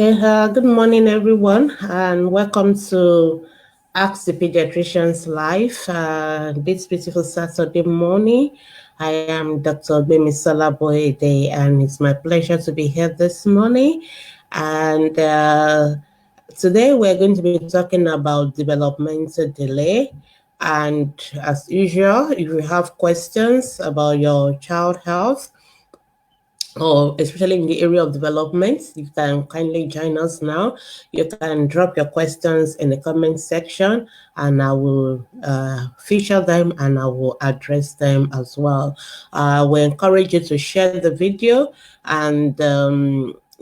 Okay, good morning, everyone, and welcome to Ask the Pediatricians Live this beautiful Saturday morning. I am Dr. Bemisola Boyede, and it's my pleasure to be here this morning. And today we're going to be talking about developmental delay. And as usual, if you have questions about your child health, or especially in the area of development, you can kindly join us now. You can drop your questions in the comment section and I will feature them and I will address them as well. We encourage you to share the video and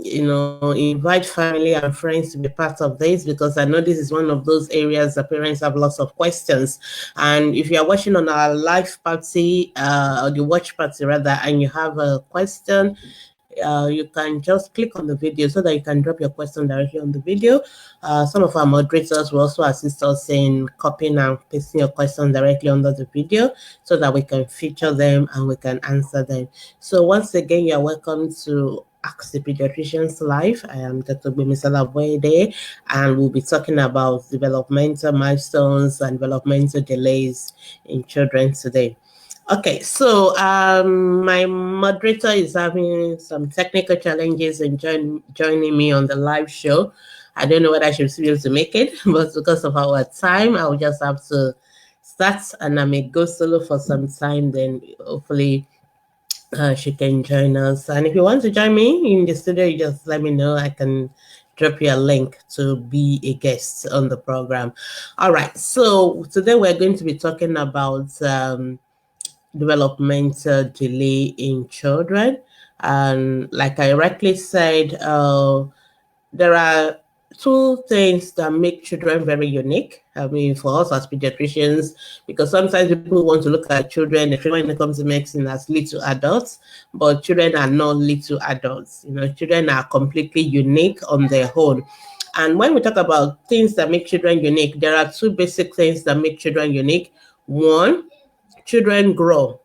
invite family and friends to be part of this, because I know this is one of those areas that parents have lots of questions. And if you are watching on our live party, or the watch party rather, and you have a question, you can just click on the video so that you can drop your question directly on the video. Some of our moderators will also assist us in copying and pasting your question directly under the video so that we can feature them and we can answer them. So once again, you're welcome to Ask the Pediatricians Live. I am Dr. Bemisola Boyede, and we'll be talking about developmental milestones and developmental delays in children today. Okay, so my moderator is having some technical challenges and joining me on the live show. I don't know whether she'll be able to make it, but because of our time, I'll just have to start, and I may go solo for some time, then hopefully she can join us. And if you want to join me in the studio, you just let me know. I can drop you a link to be a guest on the program. All right, so today we're going to be talking about developmental delay in children. And like I rightly said, there are two things that make children very unique. I mean, for us as pediatricians, because sometimes people want to look at children, especially when it comes to medicine, as little adults, but children are not little adults. You know, children are completely unique on their own. And when we talk about things that make children unique, there are two basic things that make children unique. One, children grow.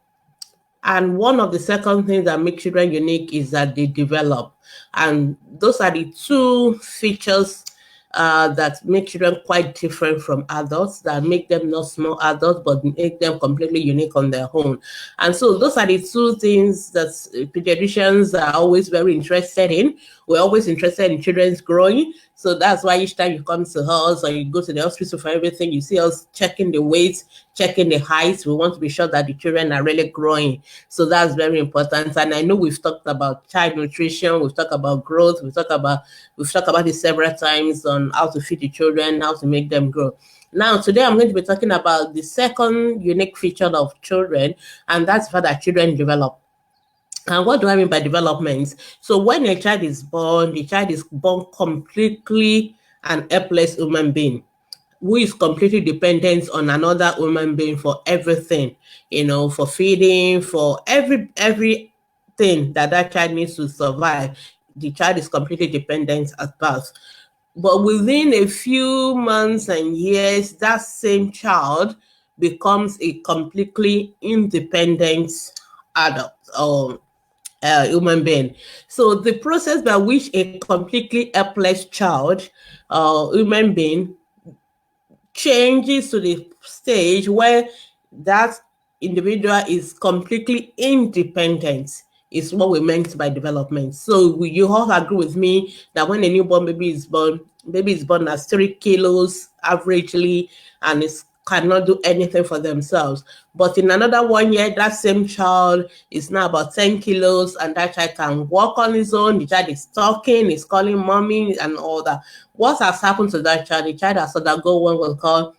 And one of the second things that make children unique is that they develop. And those are the two features that make children quite different from adults, that make them not small adults, but make them completely unique on their own. And so those are the two things that pediatricians are always very interested in. We're always interested in children's growing. So that's why each time you come to us or you go to the hospital for everything, you see us checking the weight, checking the height. We want to be sure that the children are really growing. So that's very important. And I know we've talked about child nutrition, we've talked about growth, we've talked about it several times on how to feed the children, how to make them grow. Now, today I'm going to be talking about the second unique feature of children, and that's the fact that children develop. And what do I mean by development? So when a child is born, the child is born completely an helpless human being who is completely dependent on another human being for everything, for feeding, for everything that child needs to survive. The child is completely dependent at birth. But within a few months and years, that same child becomes a completely independent adult, or human being. So the process by which a completely helpless child, human being, changes to the stage where that individual is completely independent is what we meant by development. So you all agree with me that when a newborn baby is born as 3 kilos averagely, and is cannot do anything for themselves. But in another 1 year, that same child is now about 10 kilos, and that child can walk on his own. The child is talking, is calling mommy and all that. What has happened to that child? The child has undergone what we call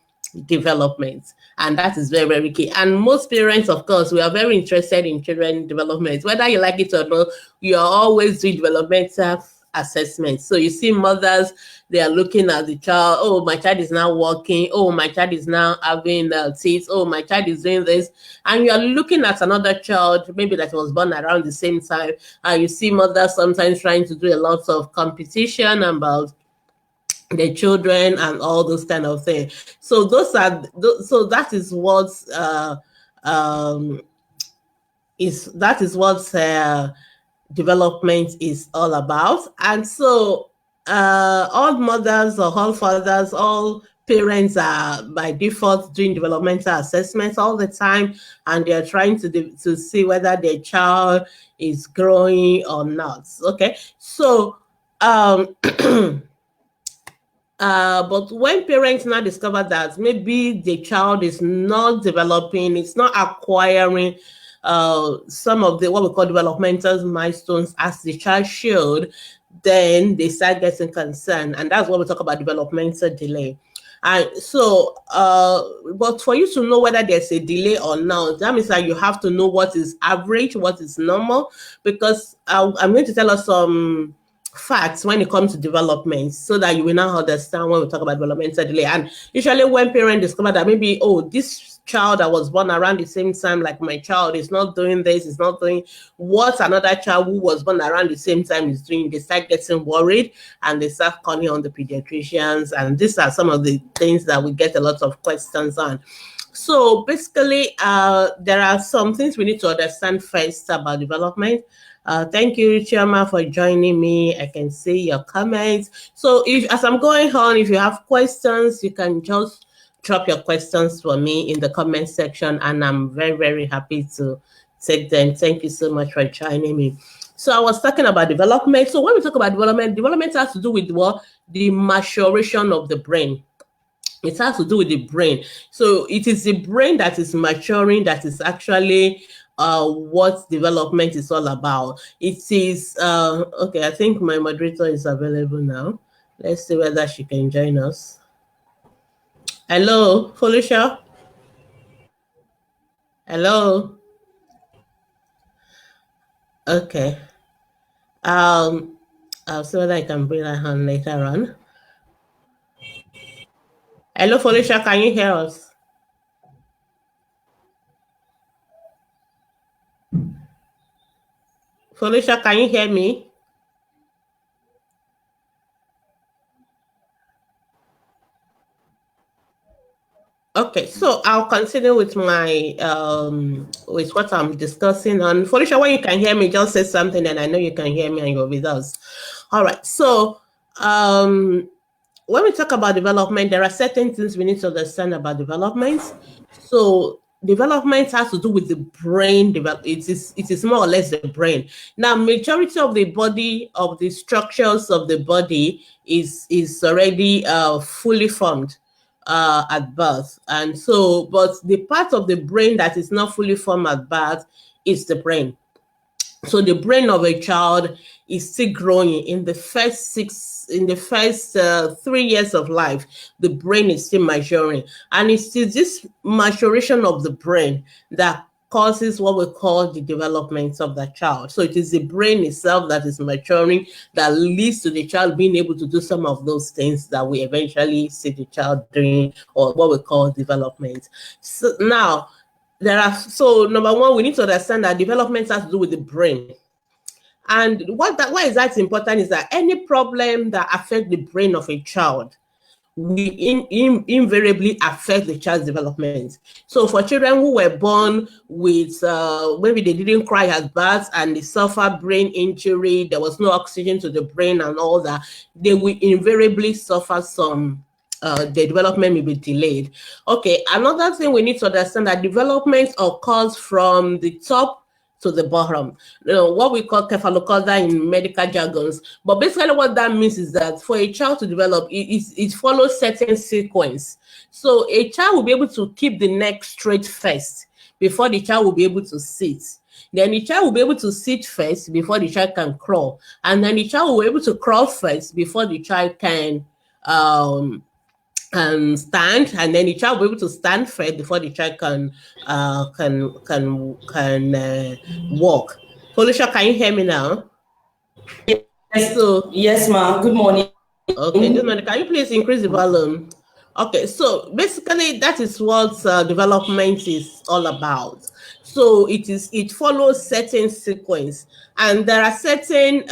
development, and that is very, very key. And most parents, of course, we are very interested in children development, whether you like it or not. You are always doing developmental assessment. So you see mothers, they are looking at the child. Oh, my child is now walking. Oh, my child is now having teeth. Oh, my child is doing this. And you are looking at another child, maybe that was born around the same time, and you see mothers sometimes trying to do a lot of competition about the children and all those kind of things. So so that is what um, development is all about. And so all mothers or all fathers, all parents are by default doing developmental assessments all the time, and they're trying to see whether their child is growing or not. Okay, so but when parents now discover that maybe the child is not developing, it's not acquiring some of the what we call developmental milestones as the child should, then they start getting concerned, and that's what we talk about developmental delay. And so, but for you to know whether there's a delay or not, that means that you have to know what is average, what is normal, because I'm going to tell us some facts when it comes to development so that you will now understand when we talk about developmental delay. And usually when parents discover that maybe, oh, this child that was born around the same time like my child is not doing this, is not doing what another child who was born around the same time is doing, they start getting worried and they start calling on the pediatricians. And these are some of the things that we get a lot of questions on. So basically, there are some things we need to understand first about development. Thank you, Chioma, for joining me. I can see your comments. So as I'm going on, if you have questions, you can just drop your questions for me in the comment section, and I'm very, very happy to take them. Thank you so much for joining me. So I was talking about development. So when we talk about development has to do with what? The maturation of the brain. It has to do with the brain. So it is the brain that is maturing that is actually what development is all about. It is, okay, I think my moderator is available now. Let's see whether she can join us. Hello, Felicia? Hello? Okay. I'll see whether I can bring her on later on. Hello, Felicia, can you hear us? Felicia, can you hear me? Okay, so I'll continue with my with what I'm discussing on. Felicia, when you can hear me, just say something, and I know you can hear me and you're with us. All right. So when we talk about development, there are certain things we need to understand about development. So development has to do with the brain. It is more or less the brain. Now, majority of the body, of the structures of the body is already fully formed at birth. And so, but the part of the brain that is not fully formed at birth is the brain. So the brain of a child is still growing in the first 3 years of life. The brain is still maturing, and it's still this maturation of the brain that causes what we call the development of the child. So it is the brain itself that is maturing that leads to the child being able to do some of those things that we eventually see the child doing, or what we call development. So now, so number one, we need to understand that development has to do with the brain. And why is that important is that any problem that affects the brain of a child invariably affect the child's development. So for children who were born with maybe they didn't cry at birth and they suffer brain injury, there was no oxygen to the brain and all that, they will invariably suffer some the development may be delayed. Okay, another thing we need to understand that development occurs from the top to the bottom. What we call cephalopoda in medical jargons. But basically what that means is that for a child to develop, it follows certain sequence. So a child will be able to keep the neck straight first before the child will be able to sit. Then the child will be able to sit first before the child can crawl. And then the child will be able to crawl first before the child can stand, and then the child will be able to stand first before the child can walk. Felicia, can you hear me now? Yes, so yes, ma'am. Good morning. Okay, good morning. Can you please increase the volume? Okay, so basically that is what development is all about. So it follows certain sequence, and there are certain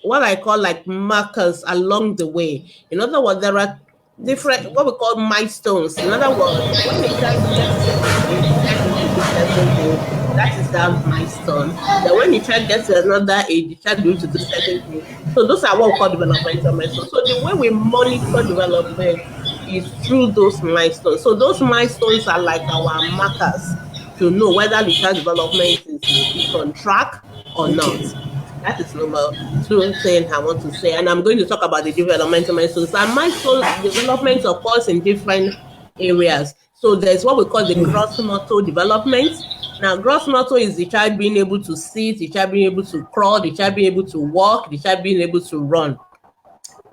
what I call like markers along the way. In other words, there are different what we call milestones. In other words, when a child gets to a certain age, the child will do certain things. That is that milestone. Then when the child gets to another age, the child will to do certain things. So those are what we call developmental milestones. So the way we monitor development is through those milestones. So those milestones are like our markers to know whether the child development is on track or not. Okay. That is number two thing I want to say. And I'm going to talk about the developmental milestones. And milestone development occurs in different areas. So there's what we call the gross motor development. Now, gross motor is the child being able to sit, the child being able to crawl, the child being able to walk, the child being able to run.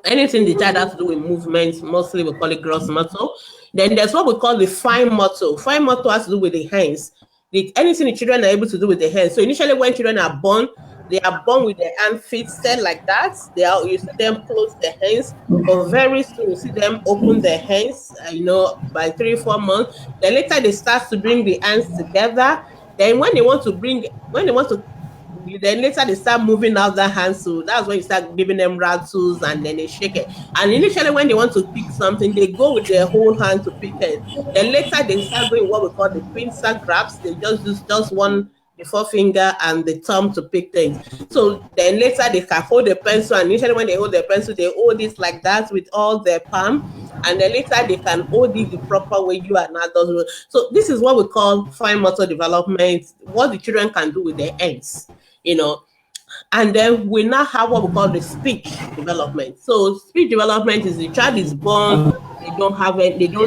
Anything the child has to do with movement, mostly we call it gross motor. Then there's what we call the fine motor. Fine motor has to do with the hands. Anything the children are able to do with the hands. So initially when children are born, they are born with their hand feet set like that. You see them close their hands, but very soon you see them open their hands, by 3-4 months. Then later they start to bring the hands together. Then when they want to then later they start moving out their hands. So that's when you start giving them rattles and then they shake it. And initially when they want to pick something, they go with their whole hand to pick it. Then later they start doing what we call the pincer grabs. They just use just one, the forefinger and the thumb to pick things. So then later they can hold the pencil, and initially when they hold the pencil, they hold it like that with all their palm. And then later they can hold it the proper way you are not doing. So this is what we call fine motor development, what the children can do with their hands. And then we now have what we call the speech development. So speech development is the child is born, they don't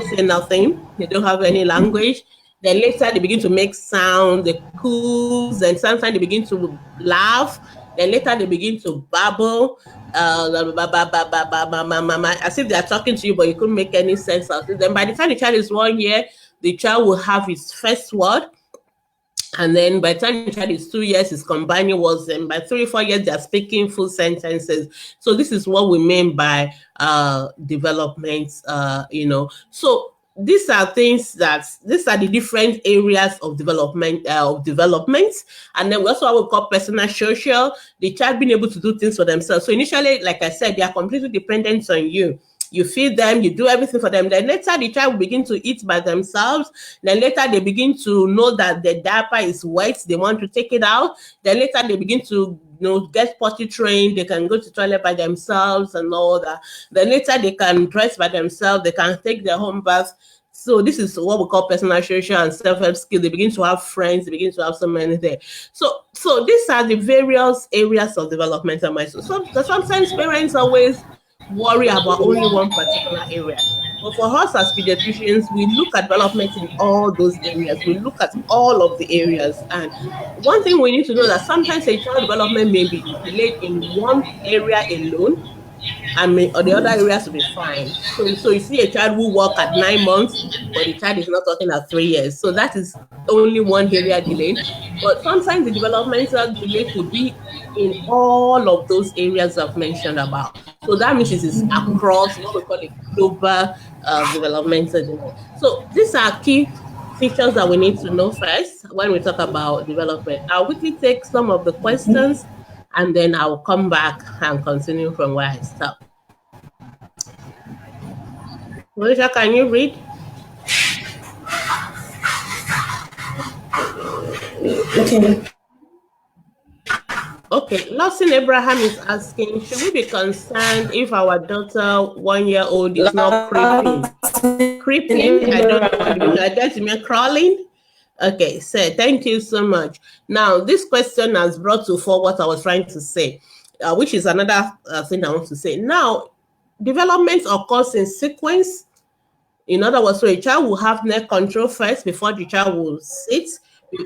say nothing, they don't have any language. Then later they begin to make sound, they coos, and sometimes they begin to laugh. Then later they begin to babble, as if they are talking to you, but you couldn't make any sense of it. Then by the time the child is 1 year, the child will have his first word. And then by the time the child is 2 years, he's combining words, and by 3-4 years, they're speaking full sentences. So this is what we mean by development, So these are these are the different areas of development. And then we also have what we call personal social, the child being able to do things for themselves. So initially, like I said, they are completely dependent on you. You feed them, you do everything for them. Then later the child will begin to eat by themselves. Then later they begin to know that the diaper is wet. They want to take it out. Then later they begin to get potty trained. They can go to toilet by themselves and all that. Then later they can dress by themselves. They can take their home bath. So this is what we call personal social and self-help skill. They begin to have friends. They begin to have so many things. So these are the various areas of developmental milestones. So sometimes parents always worry about only one particular area. But for us as pediatricians, we look at development in all those areas. We look at all of the areas. And one thing we need to know that sometimes a child development may be delayed in one area alone, or the other areas will be fine. So you see a child who walk at 9 months, but the child is not talking at 3 years. So that is only one area delayed. But sometimes the developmental delay could be in all of those areas I've mentioned about. So that means it is across what we call a global developmental delay. So these are key features that we need to know first when we talk about development. I'll quickly take some of the questions and then I'll come back and continue from where I stopped. Monisha, can you read? Okay. Okay, Lawson Abraham is asking, should we be concerned if our daughter 1 year old is not creeping? Creeping? I don't know what you mean. I guess you mean crawling? Okay, so thank you so much. Now, this question has brought to fore what I was trying to say, which is another thing I want to say. Now, development occurs in sequence. In other words, so a child will have neck control first before the child will sit.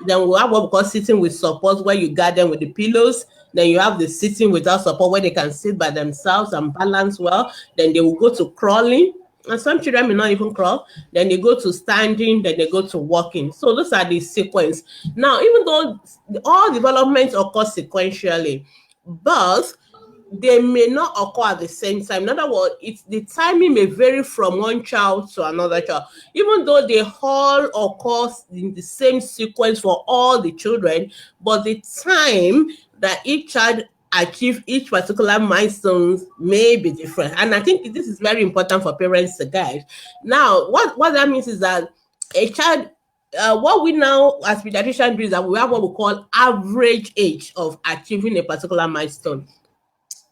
Then we'll have what we call sitting with support, where you guide them with the pillows. Then you have the sitting without support, where they can sit by themselves and balance well. Then they will go to crawling. And some children may not even crawl. Then they go to standing, then they go to walking. So those are the sequence. Now, even though all developments occur sequentially, but they may not occur at the same time. In other words, the timing may vary from one child to another child. Even though they all occur in the same sequence for all the children, but the time that each child achieve each particular milestone may be different. And I think this is very important for parents to guide. Now, what that means is that a child what we now as pediatricians do is that we have what we call average age of achieving a particular milestone.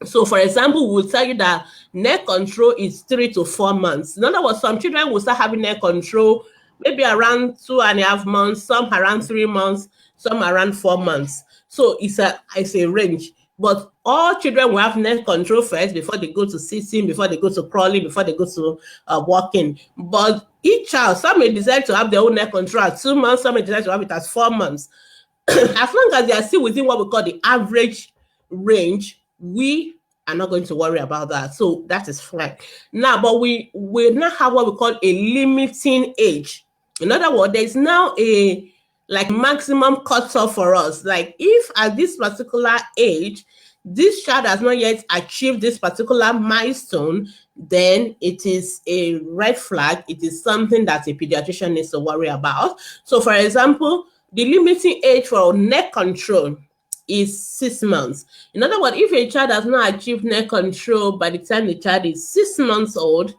So, for example, we'll tell you that neck control is 3 to 4 months. In other words, some children will start having neck control maybe around 2.5 months, some around 3 months, some around 4 months. So it's a range. But all children will have neck control first before they go to sitting, before they go to crawling, before they go to walking. But each child, some may decide to have their own neck control at 2 months, some may decide to have it at 4 months. As long as they are still within what we call the average range, we are not going to worry about that. So that is fine. Now, but we now have what we call a limiting age. In other words, there is now a like maximum cutoff for us. Like if at this particular age, this child has not yet achieved this particular milestone, then it is a red flag. It is something that a pediatrician needs to worry about. So, for example, the limiting age for neck control is 6 months. In other words, if a child has not achieved neck control by the time the child is 6 months old,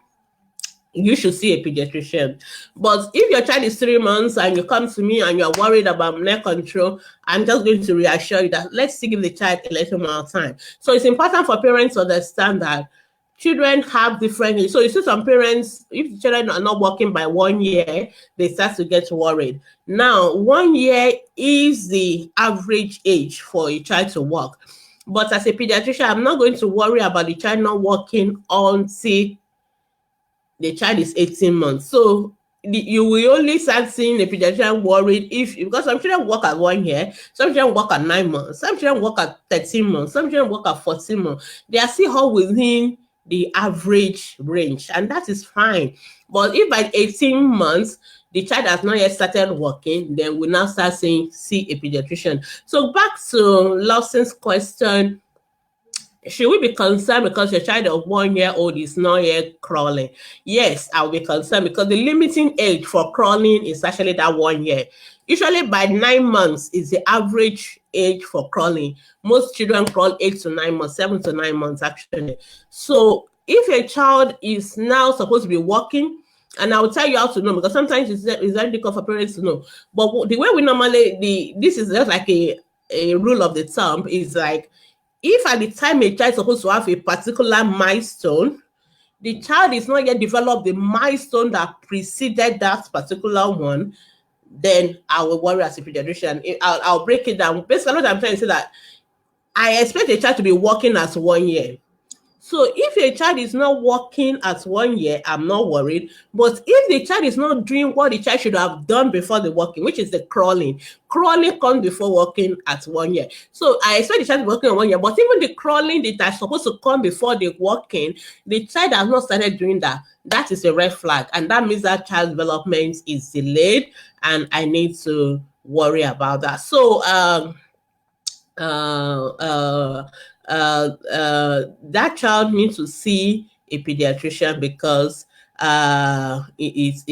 you should see a pediatrician. But if your child is 3 months and you come to me and you're worried about neck control, I'm just going to reassure you that let's give the child a little more time. So it's important for parents to understand that children have different needs. So you see some parents, if the children are not walking by 1 year, they start to get worried. Now, 1 year is the average age for a child to walk. But as a pediatrician, I'm not going to worry about the child not walking until the child is 18 months. So you will only start seeing a pediatrician worried because some children walk at 1 year, some children walk at 9 months, some children walk at 13 months, some children walk at 14 months. They are still all within the average range, and that is fine. But if by 18 months the child has not yet started walking, then we now start saying see a pediatrician. So back to Lawson's question, should we be concerned because your child of 1 year old is not yet crawling? Yes, I'll be concerned because the limiting age for crawling is actually that 1 year. Usually by 9 months is the average age for crawling. Most children crawl 8 to 9 months, 7 to 9 months actually. So if a child is now supposed to be walking, and I will tell you how to know because sometimes it's very difficult for parents to know. But the way we normally, this is just like a rule of the thumb, is like, if at the time a child is supposed to have a particular milestone, the child is not yet developed the milestone that preceded that particular one, then I will worry as a pediatrician. I'll break it down. Basically, what I'm trying to say that I expect a child to be walking at 1 year. So if a child is not walking at 1 year, I'm not worried. But if the child is not doing what the child should have done before the walking, which is the crawling comes before walking at 1 year. So I expect the child to be walking at 1 year, but even the crawling that is supposed to come before the walking, the child has not started doing that. That is a red flag, and that means that child development is delayed, and I need to worry about that. So that child needs to see a pediatrician because it's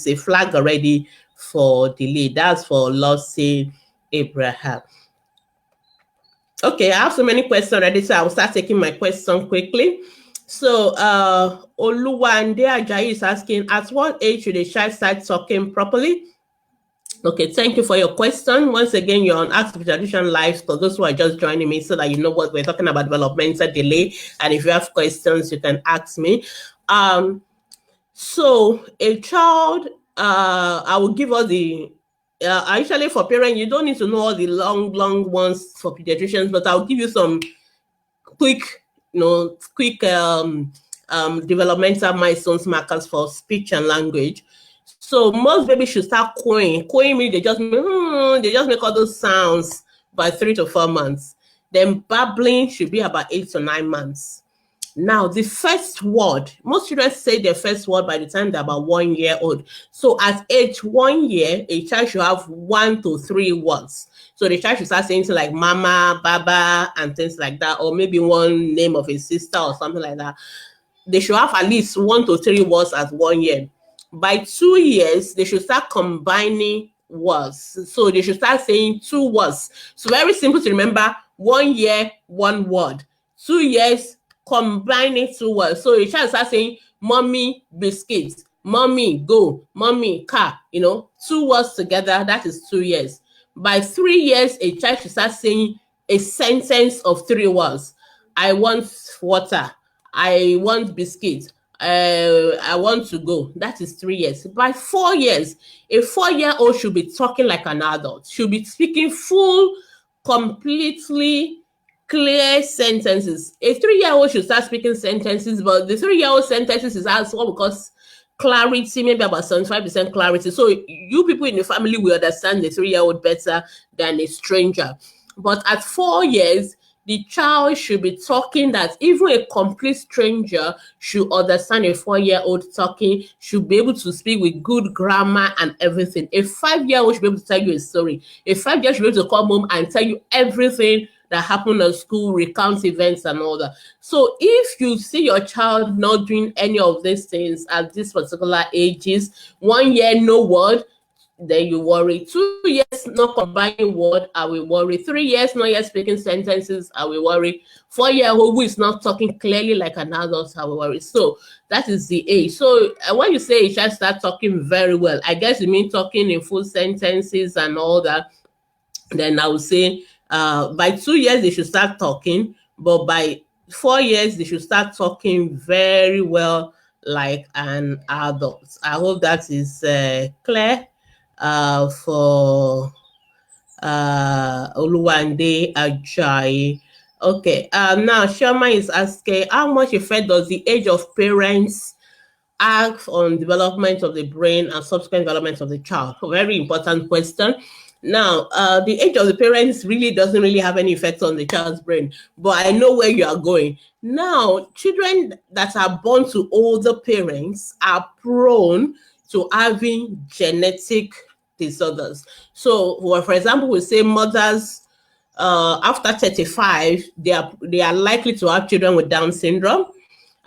a flag already for delay. That's for Lawson Abraham. Okay, I have so many questions already, so I will start taking my question quickly. So, Oluwande Ajayi is asking, at what age should a child start talking properly? Okay, thank you for your question. Once again, you're on Ask the Tradition Live for those who are just joining me so that you know what we're talking about, developmental delay. And if you have questions, you can ask me. So a child, I will give all the, actually for parents, you don't need to know all the long ones for pediatricians, but I'll give you some quick, quick developmental milestones markers for speech and language. So most babies should start cooing. Cooing means they just make all those sounds by 3 to 4 months. Then babbling should be about 8 to 9 months. Now, the first word, most children say their first word by the time they're about 1 year old. So at age 1 year, a child should have 1 to 3 words. So the child should start saying things like mama, baba, and things like that, or maybe one name of a sister or something like that. They should have at least 1 to 3 words at 1 year. By 2 years, they should start combining words. So they should start saying 2 words. So very simple to remember, 1 year, 1 word. 2 years, combining 2 words. So a child starts saying, mommy, biscuits, mommy, go, mommy, car, 2 words together, that is 2 years. By 3 years, a child should start saying a sentence of 3 words. I want water. I want biscuits. I want to go. That is 3 years. By 4 years, a 4-year-old should be talking like an adult, should be speaking full, completely clear sentences. A 3-year-old should start speaking sentences, but the 3-year-old sentences is as well because clarity, maybe about 75% clarity. So you people in the family will understand the 3-year-old better than a stranger. But at 4 years, the child should be talking that even a complete stranger should understand a 4-year-old talking, should be able to speak with good grammar and everything. A 5-year-old should be able to tell you a story. A 5-year-old should be able to come home and tell you everything that happened at school, recount events and all that. So if you see your child not doing any of these things at these particular ages, 1 year, no word, then you worry. 2 years not combining word, I will worry. 3 years not yet speaking sentences, I will worry. 4-year-old who is not talking clearly like an adult, I will worry. So that is the age. So when you say a child start talking very well, I guess you mean talking in full sentences and all that. Then I would say by 2 years they should start talking, but by 4 years they should start talking very well like an adult. I hope that is clear for Oluwande Ajayi. Okay, now Sharma is asking, how much effect does the age of parents have on development of the brain and subsequent development of the child? A very important question. Now, the age of the parents really doesn't really have any effect on the child's brain, but I know where you are going. Now, children that are born to older parents are prone to having genetic disorders. So, well, for example, we say mothers after 35, they are likely to have children with Down syndrome,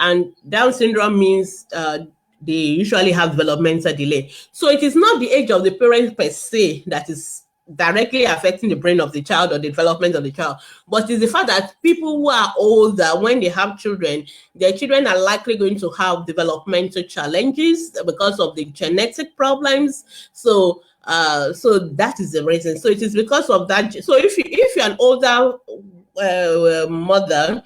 and Down syndrome means they usually have developmental delay. So it is not the age of the parent per se that is directly affecting the brain of the child or the development of the child, but it's the fact that people who are older, when they have children, their children are likely going to have developmental challenges because of the genetic problems. So that is the reason. So it is because of that. So if you're an older mother,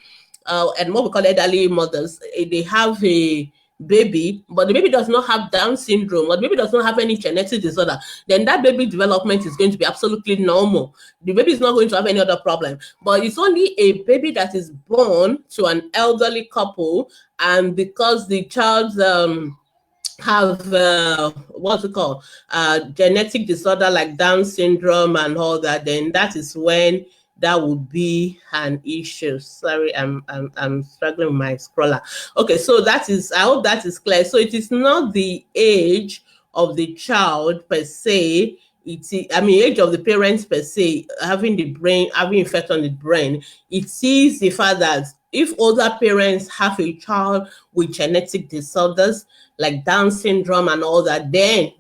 and what we call elderly mothers, they have a baby, but the baby does not have Down syndrome, or the baby does not have any genetic disorder, then that baby development is going to be absolutely normal. The baby is not going to have any other problem. But it's only a baby that is born to an elderly couple, and because the child have what's it called, genetic disorder like Down syndrome and all that, then that is when that would be an issue. Sorry, I'm struggling with my scroller. Okay, so that is, I hope that is clear. So it is not the age of the child per se. Age of the parents per se having effect on the brain. It is the fact that if older parents have a child with genetic disorders like Down syndrome and all that, then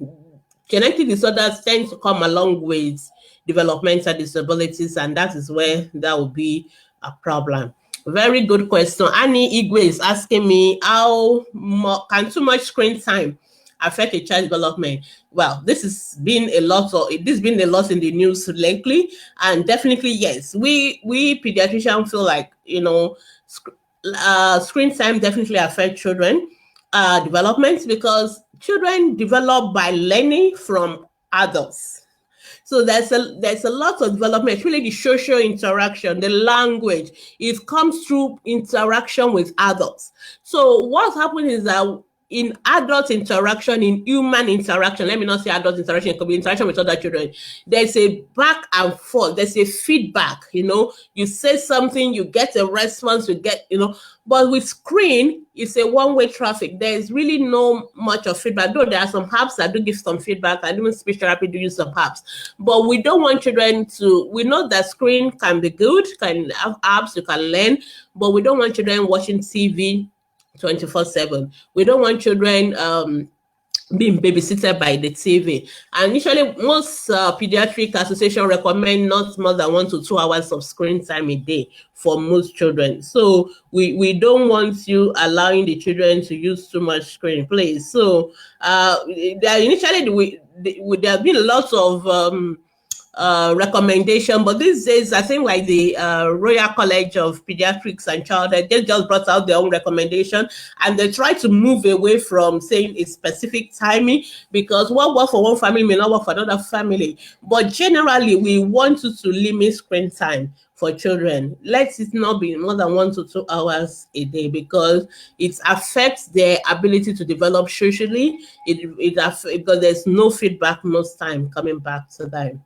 genetic disorders tend to come along with developmental disabilities, and that is where that will be a problem. Very good question. Annie Igwe is asking me how can too much screen time affect a child development? Well, this has been a lot in the news lately, and definitely yes. We pediatricians feel like screen time definitely affect children development because children develop by learning from adults. So there's a lot of development, really the social interaction, the language. It comes through interaction with adults. So what happens is that in adult interaction, in human interaction, let me not say adult interaction, it could be interaction with other children. There's a back and forth, there's a feedback, you say something, you get a response, but with screen, it's a one-way traffic. There's really no much of feedback, though there are some apps that do give some feedback, and even speech therapy do use some apps. But we don't want children we know that screen can be good, can have apps you can learn, but we don't want children watching TV 24/7. We don't want children being babysitted by the TV. And usually most pediatric association recommend not more than 1 to 2 hours of screen time a day for most children. So we don't want you allowing the children to use too much screen, please. So initially there have been lots of recommendation, but these days I think like the Royal College of Pediatrics and Childhood, they just brought out their own recommendation, and they try to move away from saying a specific timing, because what works for one family may not work for another family. But generally we want you to limit screen time for children. Let it not be more than 1 to 2 hours a day, because it affects their ability to develop socially. Because there's no feedback most time coming back to them.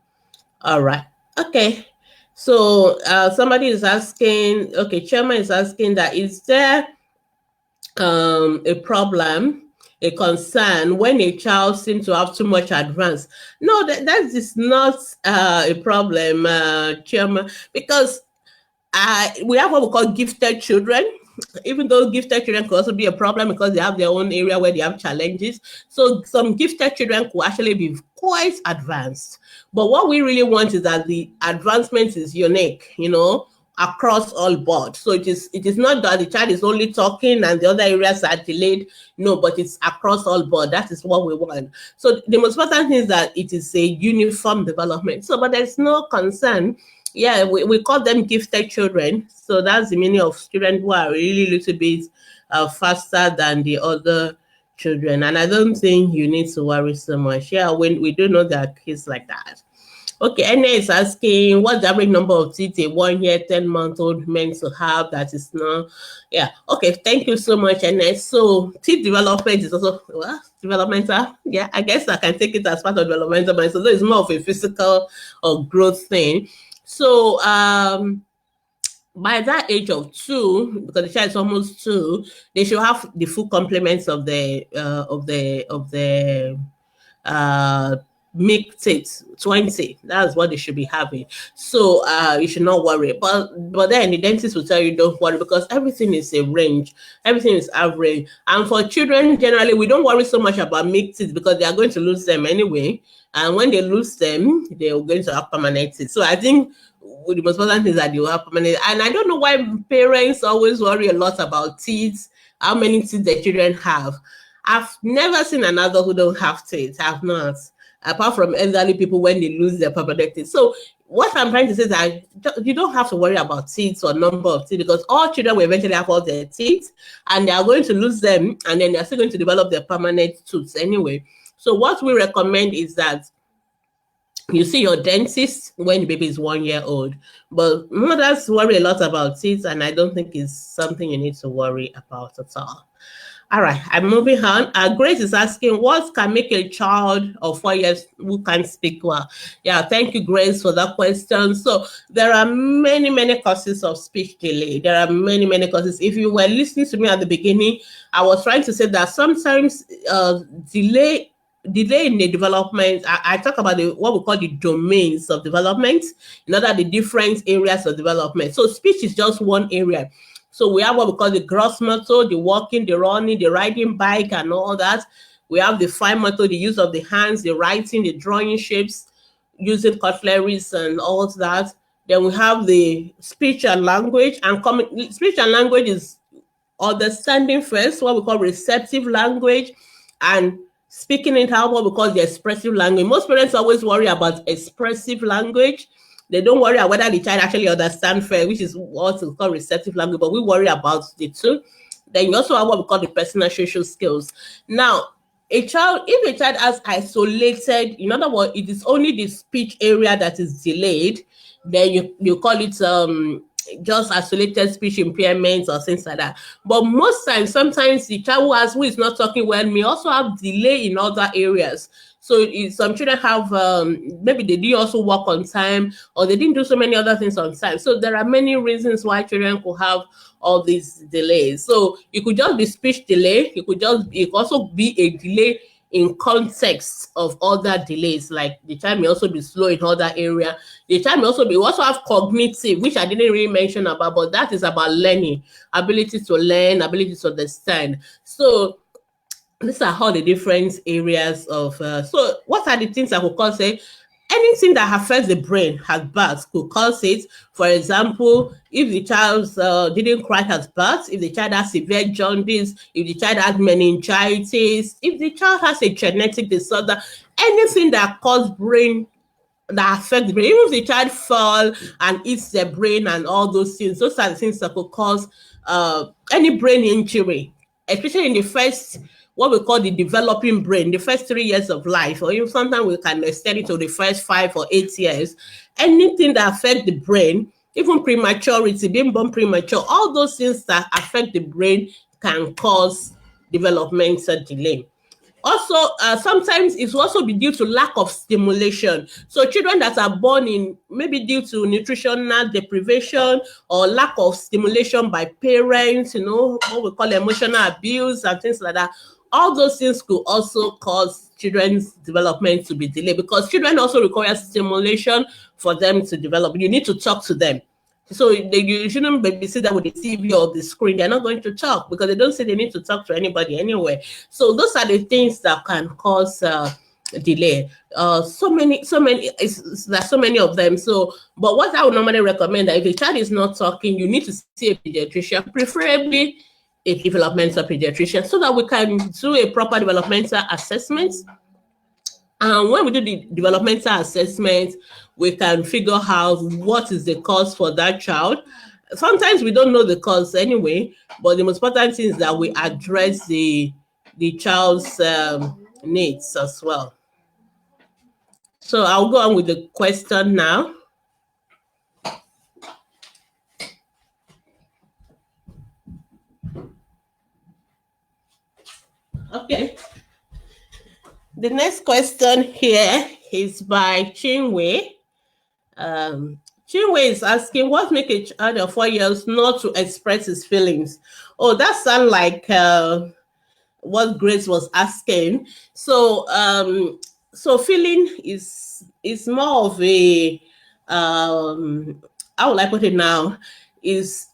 All right. Okay. So somebody is asking, Chairman is asking that is there a problem, a concern when a child seems to have too much advance? No, that is not a problem, Chairman, because we have what we call gifted children. Even though gifted children could also be a problem because they have their own area where they have challenges. So some gifted children could actually be quite advanced. But what we really want is that the advancement is unique, across all board. So it is not that the child is only talking and the other areas are delayed. No, but it's across all board. That is what we want. So the most important thing is that it is a uniform development. So, but there's no concern. Yeah, we call them gifted children. So that's the meaning of children who are really a little bit faster than the other children. And I don't think you need to worry so much. Yeah, when we do know there are kids like that. Okay, Anna is asking, what's the average number of teeth a 1 year, 10-month-old meant to have that is not? Yeah, okay, thank you so much, Anna. So teeth development is also developmental. Yeah, I guess I can take it as part of developmental, but so it's more of a physical or growth thing. So by that age of 2, because the child is almost 2, they should have the full complements of the milk teeth, 20. That's what they should be having. So you should not worry. But then the dentist will tell you don't worry, because everything is a range, everything is average. And for children generally, we don't worry so much about milk teeth because they are going to lose them anyway. And when they lose them, they are going to have permanent teeth. So I think the most important thing is that you have permanent. And I don't know why parents always worry a lot about teeth, how many teeth the children have. I've never seen an adult who don't have teeth. I've not. Apart from elderly people when they lose their permanent teeth. So what I'm trying to say is that you don't have to worry about teeth or number of teeth, because all children will eventually have all their teeth and they are going to lose them, and then they're still going to develop their permanent tooth anyway. So what we recommend is that you see your dentist when the baby is 1 year old. But mothers worry a lot about teeth, and I don't think it's something you need to worry about at all. All right, I'm moving on. Grace is asking, what can make a child of 4 years who can't speak well? Yeah, thank you, Grace, for that question. So there are many, many causes of speech delay. There are many, many causes. If you were listening to me at the beginning, I was trying to say that sometimes delay in the development, I talk about what we call the domains of development, in other the different areas of development. So speech is just one area. So we have what we call the gross motor, the walking, the running, the riding bike, and all that. We have the fine motor, the use of the hands, the writing, the drawing shapes, using cutleries and all that. Then we have the speech and language, and speech and language is understanding first, what we call receptive language, and speaking it out, what we call the expressive language. Most parents always worry about expressive language. They don't worry about whether the child actually understands first, which is what we call receptive language, but we worry about the two. Then you also have what we call the personal social skills. Now, if a child has isolated, in other words, it is only the speech area that is delayed, then you call it just isolated speech impairments or things like that. But most times, sometimes the child who is not talking well may also have delay in other areas. So some children have maybe they didn't also work on time, or they didn't do so many other things on time. So there are many reasons why children could have all these delays. So it could just be speech delay. It could also be a delay in context of other delays, like the child may also be slow in other area. The child may also have cognitive, which I didn't really mention about, but that is about learning, ability to learn, ability to understand. So these are all the different areas of so what are the things that could cause it? Anything that affects the brain at birth could cause it. For example, if the child didn't cry at birth, if the child has severe jaundice, if the child has meningitis, if the child has a genetic disorder, anything that causes brain that affect the brain, even if the child fall and hits the brain and all those are the things that could cause any brain injury, especially in the first, what we call the developing brain, the first 3 years of life, or even sometimes we can extend it to the first 5 or 8 years. Anything that affects the brain, even prematurity, being born premature, all those things that affect the brain can cause developmental delay. Also, sometimes it will also be due to lack of stimulation. So children that are born in maybe due to nutritional deprivation or lack of stimulation by parents, what we call emotional abuse and things like that. All those things could also cause children's development to be delayed, because children also require stimulation for them to develop. You need to talk to them. So you shouldn't babysit them with the TV or the screen. They're not going to talk because they don't say they need to talk to anybody anyway. So those are the things that can cause delay. There's so many of them. So, but what I would normally recommend, that if a child is not talking, you need to see a pediatrician, preferably a developmental pediatrician, so that we can do a proper developmental assessment. And when we do the developmental assessment, we can figure out what is the cause for that child. Sometimes we don't know the cause anyway, but the most important thing is that we address the child's needs as well. So I'll go on with the question now. Okay. The next question here is by Chinwe. Chinwe is asking, what makes a child of 4 years not to express his feelings? Oh, that sounds like what Grace was asking. So, feeling is more of a how will I put it now? Is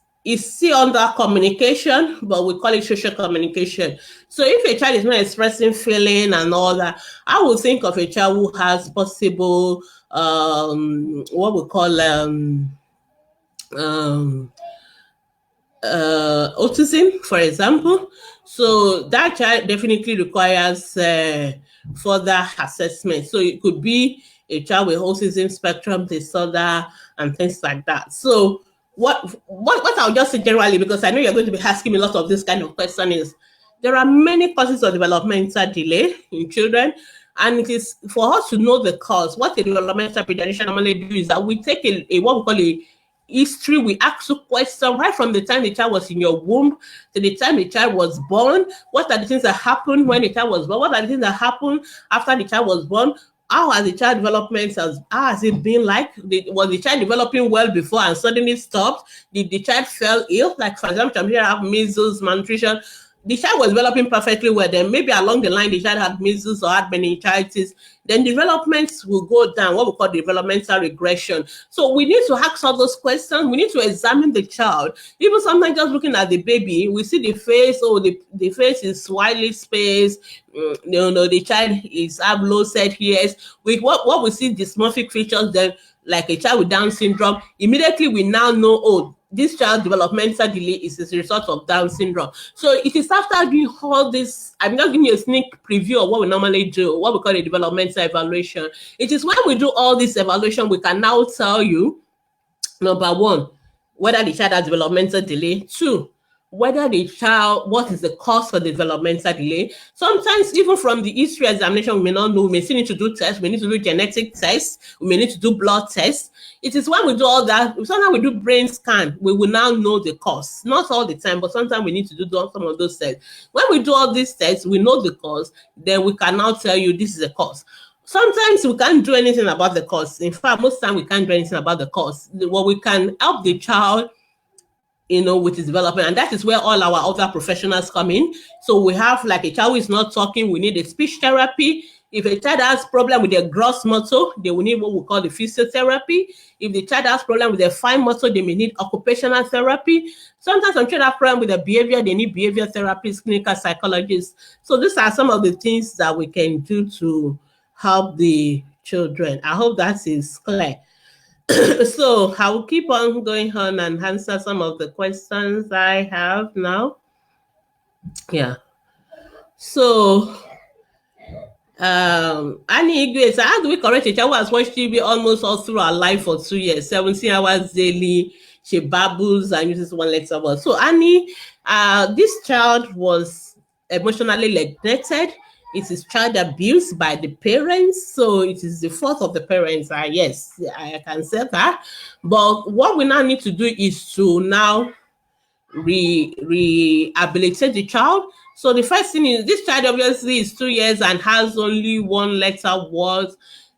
still under communication, but we call it social communication. So if a child is not expressing feeling and all that, I would think of a child who has possible what we call autism, for example. So that child definitely requires further assessment. So it could be a child with autism spectrum disorder and things like that. So what I'll just say generally, because I know you're going to be asking me a lot of this kind of question, is there are many causes of developmental delay in children, and it is for us to know the cause. What a developmental pediatrician normally do is that we take a what we call a history. We ask you questions right from the time the child was in your womb to the time the child was born. What are the things that happened when the child was born? What are the things that happened after the child was born? How has the child development, how has it been like? Was the child developing well before and suddenly stopped? Did the child fell ill? Like, for example, some children have measles, malnutrition. the child was developing perfectly well, then maybe along the line the child had measles or had meningitis, then development will go down, what we call developmental regression. So we need to ask all those questions. We need to examine the child. Even sometimes just looking at the baby, we see the face, the face is widely spaced, the child is have low set ears. With what we see dysmorphic features, then like a child with Down syndrome, immediately we now know, oh, this child developmental delay is as a result of Down syndrome. So it is after doing all this, I'm just giving you a sneak preview of what we normally do, what we call a developmental evaluation. It is when we do all this evaluation, we can now tell you, number one, whether the child has developmental delay. Two, whether the child, what is the cause for the developmental delay. Sometimes even from the history examination, we may not know. We may still need to do tests. We need to do genetic tests. We may need to do blood tests. It is when we do all that, sometimes we do brain scan, we will now know the cause. Not all the time, but sometimes we need to do some of those tests. When we do all these tests, we know the cause, then we can now tell you this is the cause. Sometimes we can't do anything about the cause. In fact, most time we can't do anything about the cause. What we can help the child, with his development, and that is where all our other professionals come in. So we have like a child who is not talking, we need a speech therapy. If a child has problem with their gross motor, they will need what we call the physiotherapy. If the child has problem with their fine motor, they may need occupational therapy. Sometimes some children have problem with their behavior, they need behavior therapists, clinical psychologists. So these are some of the things that we can do to help the children. I hope that is clear. So I will keep on going on and answer some of the questions I have now. Yeah. So, Annie Igwe, so how do we correct a child who has watched TV almost all through our life for 2 years, 17 hours daily? She babbles and uses one letter word. So, Annie, this child was emotionally neglected. It is child abuse by the parents, so it is the fault of the parents. Yes, I can say that. But what we now need to do is to now rehabilitate the child. So the first thing is, this child obviously is 2 years and has only one letter word.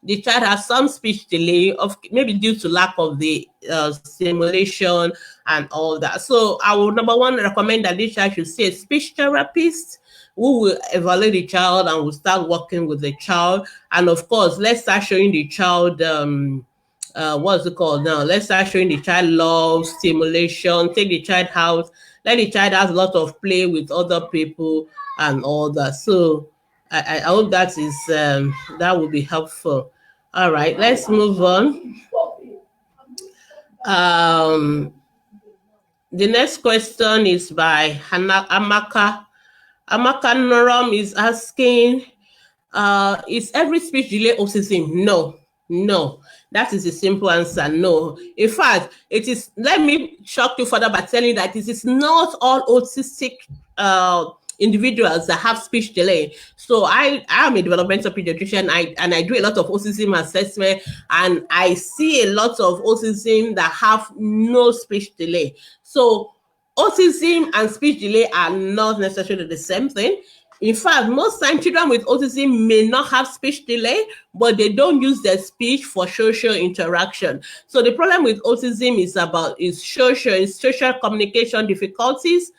The child has some speech delay, of maybe due to lack of the stimulation and all that. So I will, number one, recommend that this child should see a speech therapist who will evaluate the child and will start working with the child. And of course, let's start showing the child what's it called now? Let's start showing the child love, stimulation, take the child out, let the child have a lot of play with other people and all that. So I hope that is that will be helpful. All right, let's move on. The next question is by Amaka. Amaka Noram is asking, is every speech delay autism? No. That is a simple answer. No. In fact, it is, let me shock you further by telling you that it is not all autistic individuals that have speech delay. So I am a developmental pediatrician, and I do a lot of autism assessment, and I see a lot of autism that have no speech delay. So autism and speech delay are not necessarily the same thing. In fact, most times children with autism may not have speech delay, but they don't use their speech for social interaction. So the problem with autism is social communication difficulties.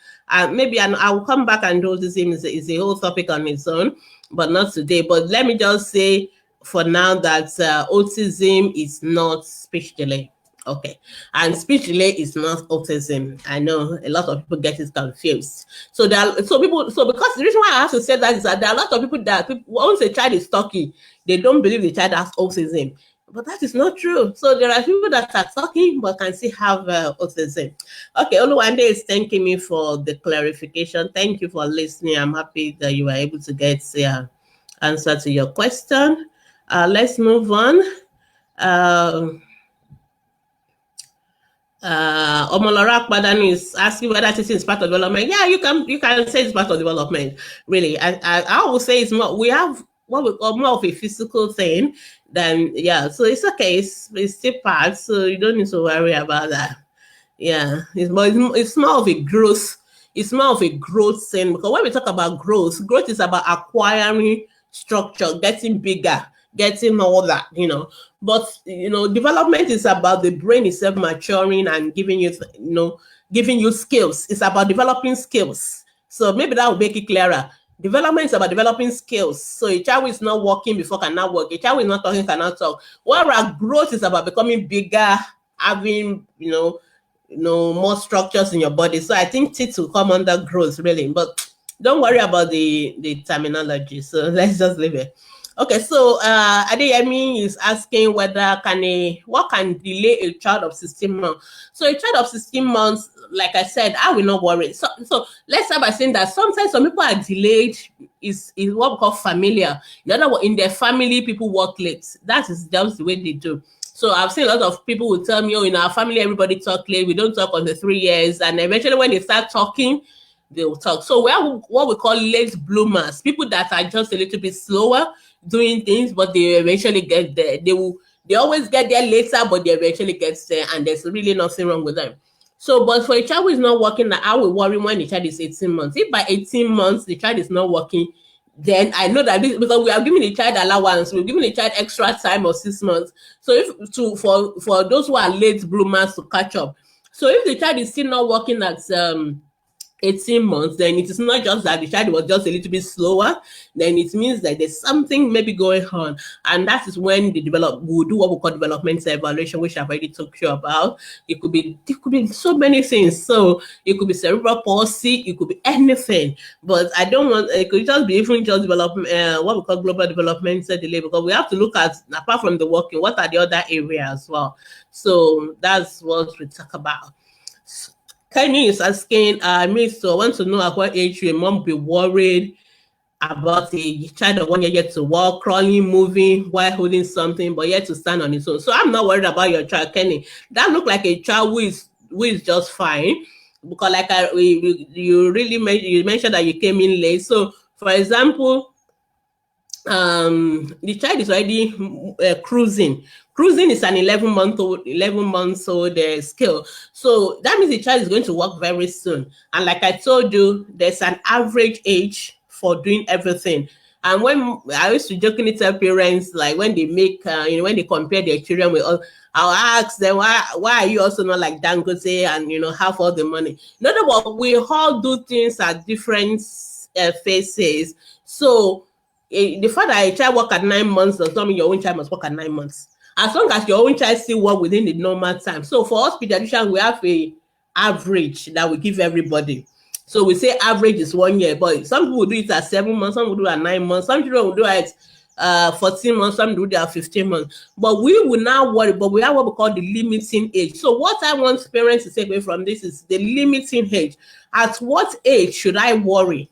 Maybe I will come back, and autism is a whole topic on its own, but not today. But let me just say for now that autism is not speech delay. Okay, and speech delay is not autism. I know a lot of people get it confused. So because the reason why I have to say that is that there are a lot of people once a child is talking, they don't believe the child has autism, but that is not true. So there are people that are talking but can still have autism. Okay, Oluwande is thanking me for the clarification. Thank you for listening. I'm happy that you were able to get the answer to your question. Let's move on. Omolora Padani is asking whether teaching is part of development. Yeah, you can say it's part of development. Really, I would say it's more. We have what we call more of a physical thing than, yeah. So it's okay. It's still part. So you don't need to worry about that. Yeah, it's more of a growth. It's more of a growth thing, because when we talk about growth is about acquiring structure, getting bigger, getting all that, But development is about the brain itself maturing and giving you skills. It's about developing skills. So maybe that will make it clearer. Development is about developing skills. So a child who is not walking before cannot walk. A child who is not talking cannot talk. Whereas growth is about becoming bigger, having, more structures in your body. So I think teeth will come under growth, really. But don't worry about the terminology. So let's just leave it. Okay, so Adeyemi is asking what can delay a child of 16 months. So a child of 16 months, like I said, I will not worry. So let's start by saying that sometimes some people are delayed is what we call familiar. In other words, in their family, people work late. That is just the way they do. So I've seen a lot of people who tell me, oh, in our family, everybody talk late. We don't talk until 3 years. And eventually when they start talking, they will talk. So we have what we call late bloomers, people that are just a little bit slower doing things, but they eventually get there. They always get there later, but they eventually get there, and there's really nothing wrong with them. So, but for a child who is not working, I will worry when the child is 18 months. If by 18 months the child is not working, then I know that because we are giving the child allowance, we're giving the child extra time of 6 months. So for those who are late bloomers to catch up. So if the child is still not working at 18 months, then it is not just that the child was just a little bit slower, then it means that there's something maybe going on. And that is when we'll do what we call developmental evaluation, which I've already talked to you about. It could be so many things. So it could be cerebral palsy, it could be anything. But I don't want, it could just be even just development, what we call global developmental delay, because we have to look at, apart from the walking, what are the other areas as well. So that's what we talk about. Kenny is asking, so I want to know at what age your mom be worried about a child of 1 year yet to walk, crawling, moving while holding something, but yet to stand on its own. So I'm not worried about your child, Kenny. That look like a child who is just fine, because like you mentioned that you came in late. So for example, the child is already cruising. Cruising is an 11 months old skill. So that means the child is going to walk very soon. And like I told you, there's an average age for doing everything. And when I used to jokingly tell parents, like when they make, when they compare their children with all, I'll ask them, why are you also not like Dangote and, have all the money? In other words, we all do things at different phases. So the fact that a child work at 9 months does not mean your own child must work at 9 months. As long as your own child still work within the normal time. So for us pediatricians, we have a average that we give everybody. So we say average is 1 year, but some people will do it at 7 months, some will do it at 9 months, some children will do it at 14 months, some do it at 15 months. But we will now worry, but we have what we call the limiting age. So what I want parents to take away from this is the limiting age. At what age should I worry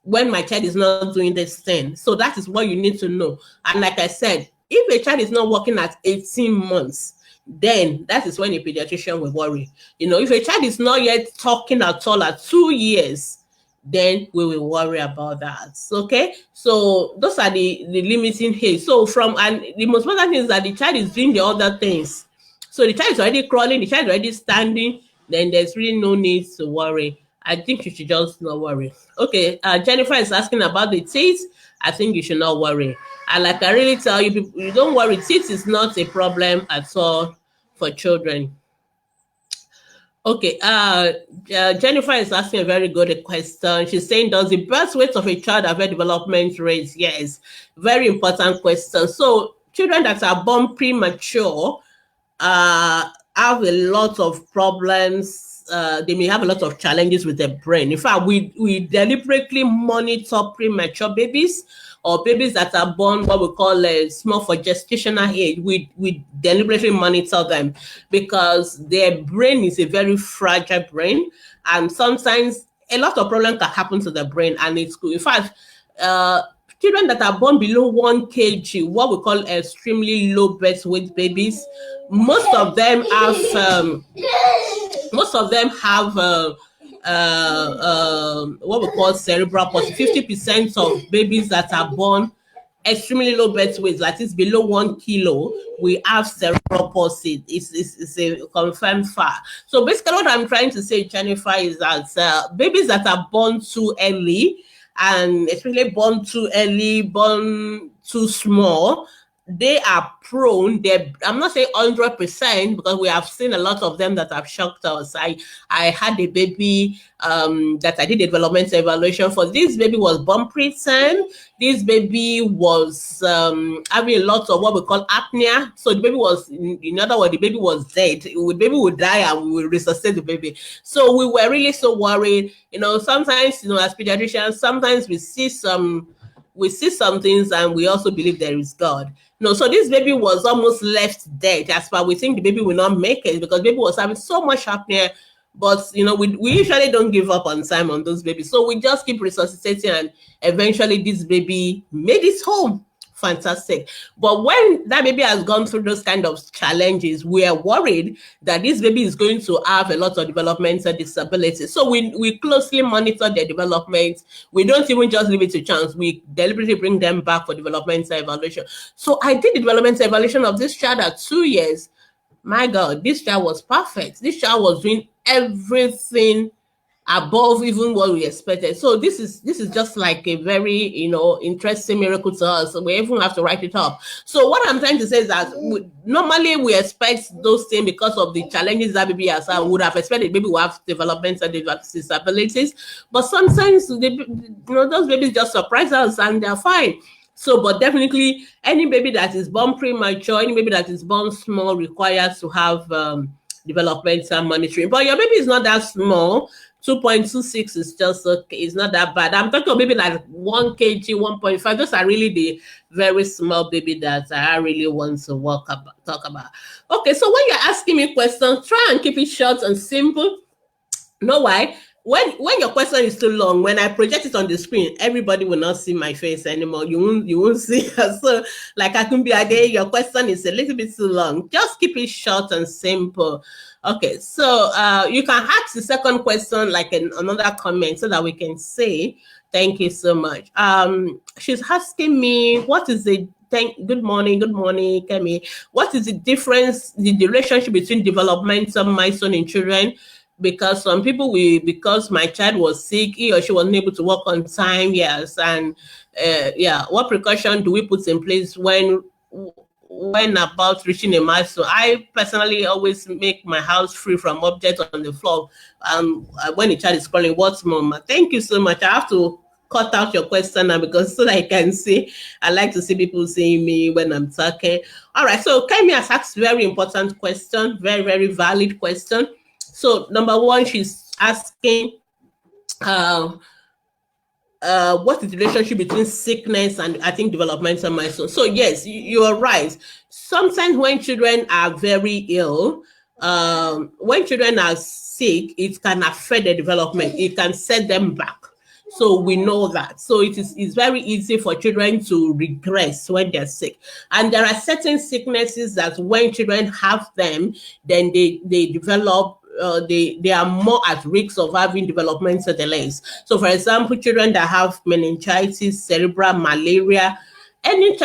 when my child is not doing this thing? So that is what you need to know. And like I said, if a child is not working at 18 months, then that is when a pediatrician will worry. If a child is not yet talking at all at 2 years, then we will worry about that. Okay, so those are the limiting age. So and the most important thing is that the child is doing the other things. So the child is already crawling, the child is already standing, then there's really no need to worry. I think you should just not worry. Okay, Jennifer is asking about the teeth. I think you should not worry. And like I really tell you, people, you don't worry. Teeth is not a problem at all for children. Okay, Jennifer is asking a very good question. She's saying, does the birth weight of a child affect development rates? Yes, very important question. So children that are born premature have a lot of problems. They may have a lot of challenges with their brain. In fact, we deliberately monitor premature babies or babies that are born what we call small for gestational age. We deliberately monitor them because their brain is a very fragile brain, and sometimes a lot of problems can happen to the brain, and it's good. In fact, children that are born below 1 kg, what we call extremely low birth weight babies, most of them have what we call cerebral palsy. 50% of babies that are born extremely low birth weight, like it's below 1 kilo, we have cerebral palsy. It's a confirmed fact. So basically what I'm trying to say, Jennifer, is that babies that are born too early, and especially born too early, born too small, they are prone. I'm not saying 100% because we have seen a lot of them that have shocked us. I had a baby that I did a developmental evaluation for. This baby was born preterm. This baby was having a lot of what we call apnea. So the baby was, in other words, the baby was dead. The baby would die and we will resuscitate the baby. So we were really so worried. Sometimes, as pediatricians, sometimes we see some things and we also believe there is God. No, so this baby was almost left dead. As far we think the baby will not make it because the baby was having so much apnea. But we usually don't give up on time on those babies. So we just keep resuscitating and eventually this baby made it home. Fantastic. But when that baby has gone through those kind of challenges, we are worried that this baby is going to have a lot of developmental disabilities. So we closely monitor their development. We don't even just leave it to chance. We deliberately bring them back for developmental evaluation. So I did the developmental evaluation of this child at 2 years. My God, this child was perfect. This child was doing everything above even what we expected. So this is just like a very interesting miracle to us. We even have to write it up. So what I'm trying to say is that normally we expect those things because of the challenges that baby has. I would have expected baby will have developmental disabilities, but sometimes those babies just surprise us and they're fine. So, but definitely any baby that is born premature, any baby that is born small requires to have developmental monitoring. But your baby is not that small. 2.26 is just okay. It's not that bad. I'm talking about maybe like 1 kg, 1.5. Those are really the very small baby that I really want to talk about. Okay, so when you're asking me questions, try and keep it short and simple. Know why? When your question is too long, when I project it on the screen, everybody will not see my face anymore. You won't see her. So, like I can be again, your question is a little bit too long. Just keep it short and simple. Okay, so you can ask the second question like another comment so that we can say thank you so much. She's asking me what is the good morning, Kemi. What is the difference, the relationship between developmental milestone in children? Because some people because my child was sick, he or she wasn't able to work on time, yes, and what precaution do we put in place when about reaching a milestone? I personally always make my house free from objects on the floor. When the child is calling, what's mama? Thank you so much. I have to cut out your question now because so that I can see. I like to see people seeing me when I'm talking. All right, so Kemi has asked very important question, very, very valid question. So number one, she's asking, what is the relationship between sickness and I think developmental milestone? So yes, you are right. Sometimes when children are very ill, when children are sick, it can affect their development. It can set them back. So we know that. So it's very easy for children to regress when they're sick. And there are certain sicknesses that when children have them, then they develop they are more at risk of having developmental delays. So, for example, children that have meningitis, cerebral malaria, any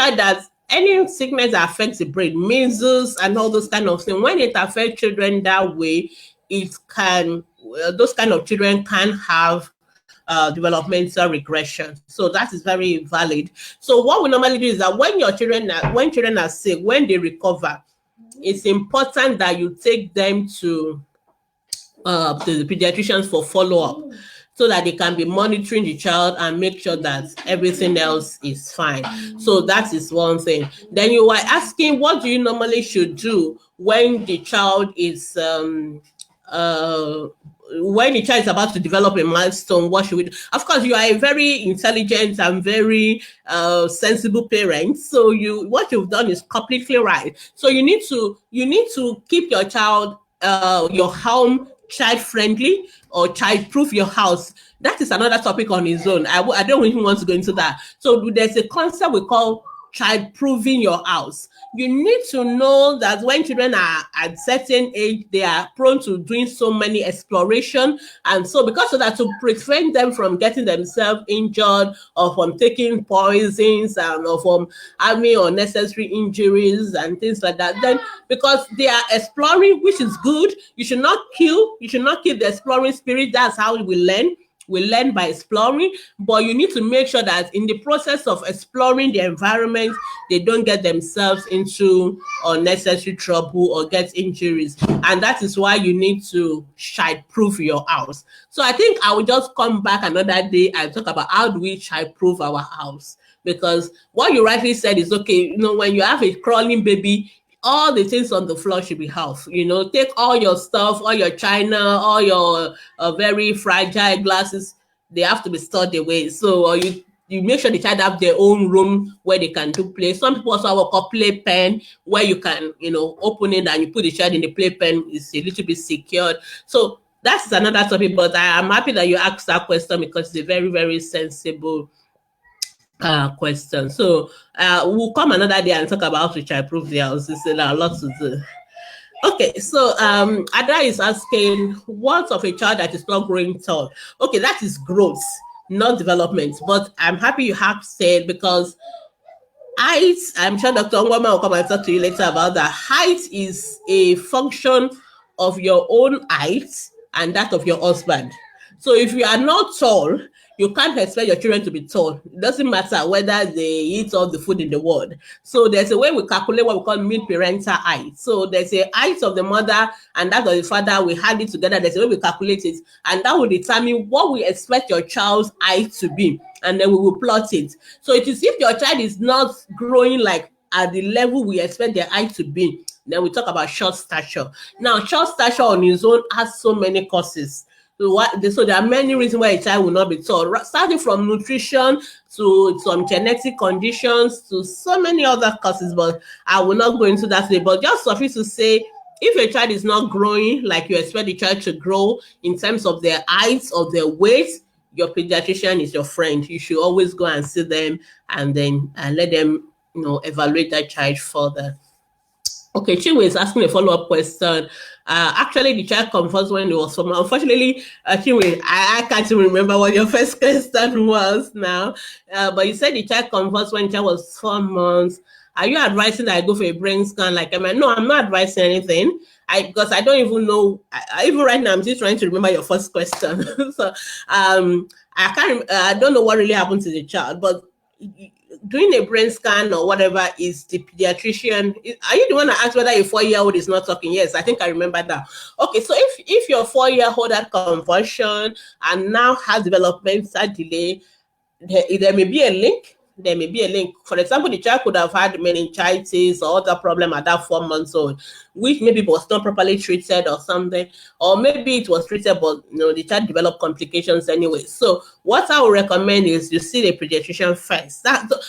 sickness that affects the brain, measles, and all those kind of things, when it affects children that way, it can those kind of children can have developmental regression. So that is very valid. So what we normally do is that when children are sick, when they recover, it's important that you take them to the pediatricians for follow-up so that they can be monitoring the child and make sure that everything else is fine. So that is one thing. Then you were asking, what do you normally should do when the child is about to develop a milestone? What should we do? Of course, you are a very intelligent and very sensible parent. So what you've done is completely right. So you need to keep your child, your home child friendly or child proof your house. That is another topic on its own. I don't even want to go into that. So there's a concept we call child proving your house. You need to know that when children are at certain age, they are prone to doing so many exploration. And so because of that, to prevent them from getting themselves injured or from taking poisons or from having unnecessary injuries and things like that, then because they are exploring, which is good, you should not kill the exploring spirit. That's how we learn. We learn by exploring, but you need to make sure that in the process of exploring the environment, they don't get themselves into unnecessary trouble or get injuries. And that is why you need to child-proof your house. So I think I will just come back another day and talk about how do we child-proof our house. Because what you rightly said is okay, when you have a crawling baby, all the things on the floor should be house. Take all your stuff, all your china, all your very fragile glasses, they have to be stored away. So you make sure the child have their own room where they can do play. Some people also have a playpen where you can, open it and you put the child in the playpen. It's a little bit secured. So that's another topic, but I am happy that you asked that question because it's a very, very sensible question. So we'll come another day and talk about how to child-proof the house. It's a lot to do. Okay, so Ada is asking, what of a child that is not growing tall? Okay, that is growth, not development. But I'm happy you have said, because height, I'm sure Dr. Ngwama will come and talk to you later about that. Height is a function of your own height and that of your husband. So if you are not tall, you can't expect your children to be tall. It doesn't matter whether they eat all the food in the world. So there's a way we calculate what we call mean parental height. So there's a height of the mother and that of the father. We add it together. There's a way we calculate it, and that will determine what we expect your child's height to be, and then we will plot it. So it is if your child is not growing like at the level we expect their height to be, then we talk about short stature. Now, short stature on its own has so many causes. So there are many reasons why a child will not be tall, starting from nutrition to some genetic conditions to so many other causes, but I will not go into that today. But just suffice to say, if a child is not growing like you expect the child to grow in terms of their height or their weight, your pediatrician is your friend. You should always go and see them and then let them evaluate that child further. Okay, Chinwe is asking a follow-up question. Actually, the child confessed when it was 4 months. Unfortunately, Chinwe, I can't even remember what your first question was now. But you said the child confessed when the child was 4 months. Are you advising that I go for a brain scan? No, I'm not advising anything. Because I don't even know. Even right now, I'm still trying to remember your first question. So I don't know what really happened to the child, but doing a brain scan or whatever is the pediatrician. Are you the one that asked whether a 4-year-old is not talking? Yes, I think I remember that. Okay, so if your 4-year-old had convulsion and now has developmental delay, there may be a link. There may be a link. For example, the child could have had meningitis or other problem at that 4 months old, which maybe was not properly treated or something, or maybe it was treated, but the child developed complications anyway. So what I would recommend is you see the pediatrician first.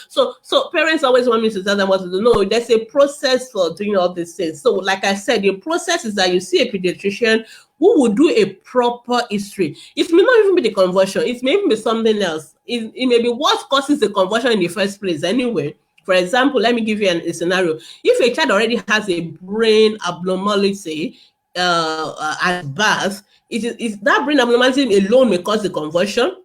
So parents always want me to tell them what to do. No, there's a process for doing all these things. So like I said, the process is that you see a pediatrician who will do a proper history. It may not even be the conversion. It may even be something else. It may be what causes the conversion in the first place anyway. For example, let me give you a scenario. If a child already has a brain abnormality at birth, is that brain abnormality alone may cause the conversion?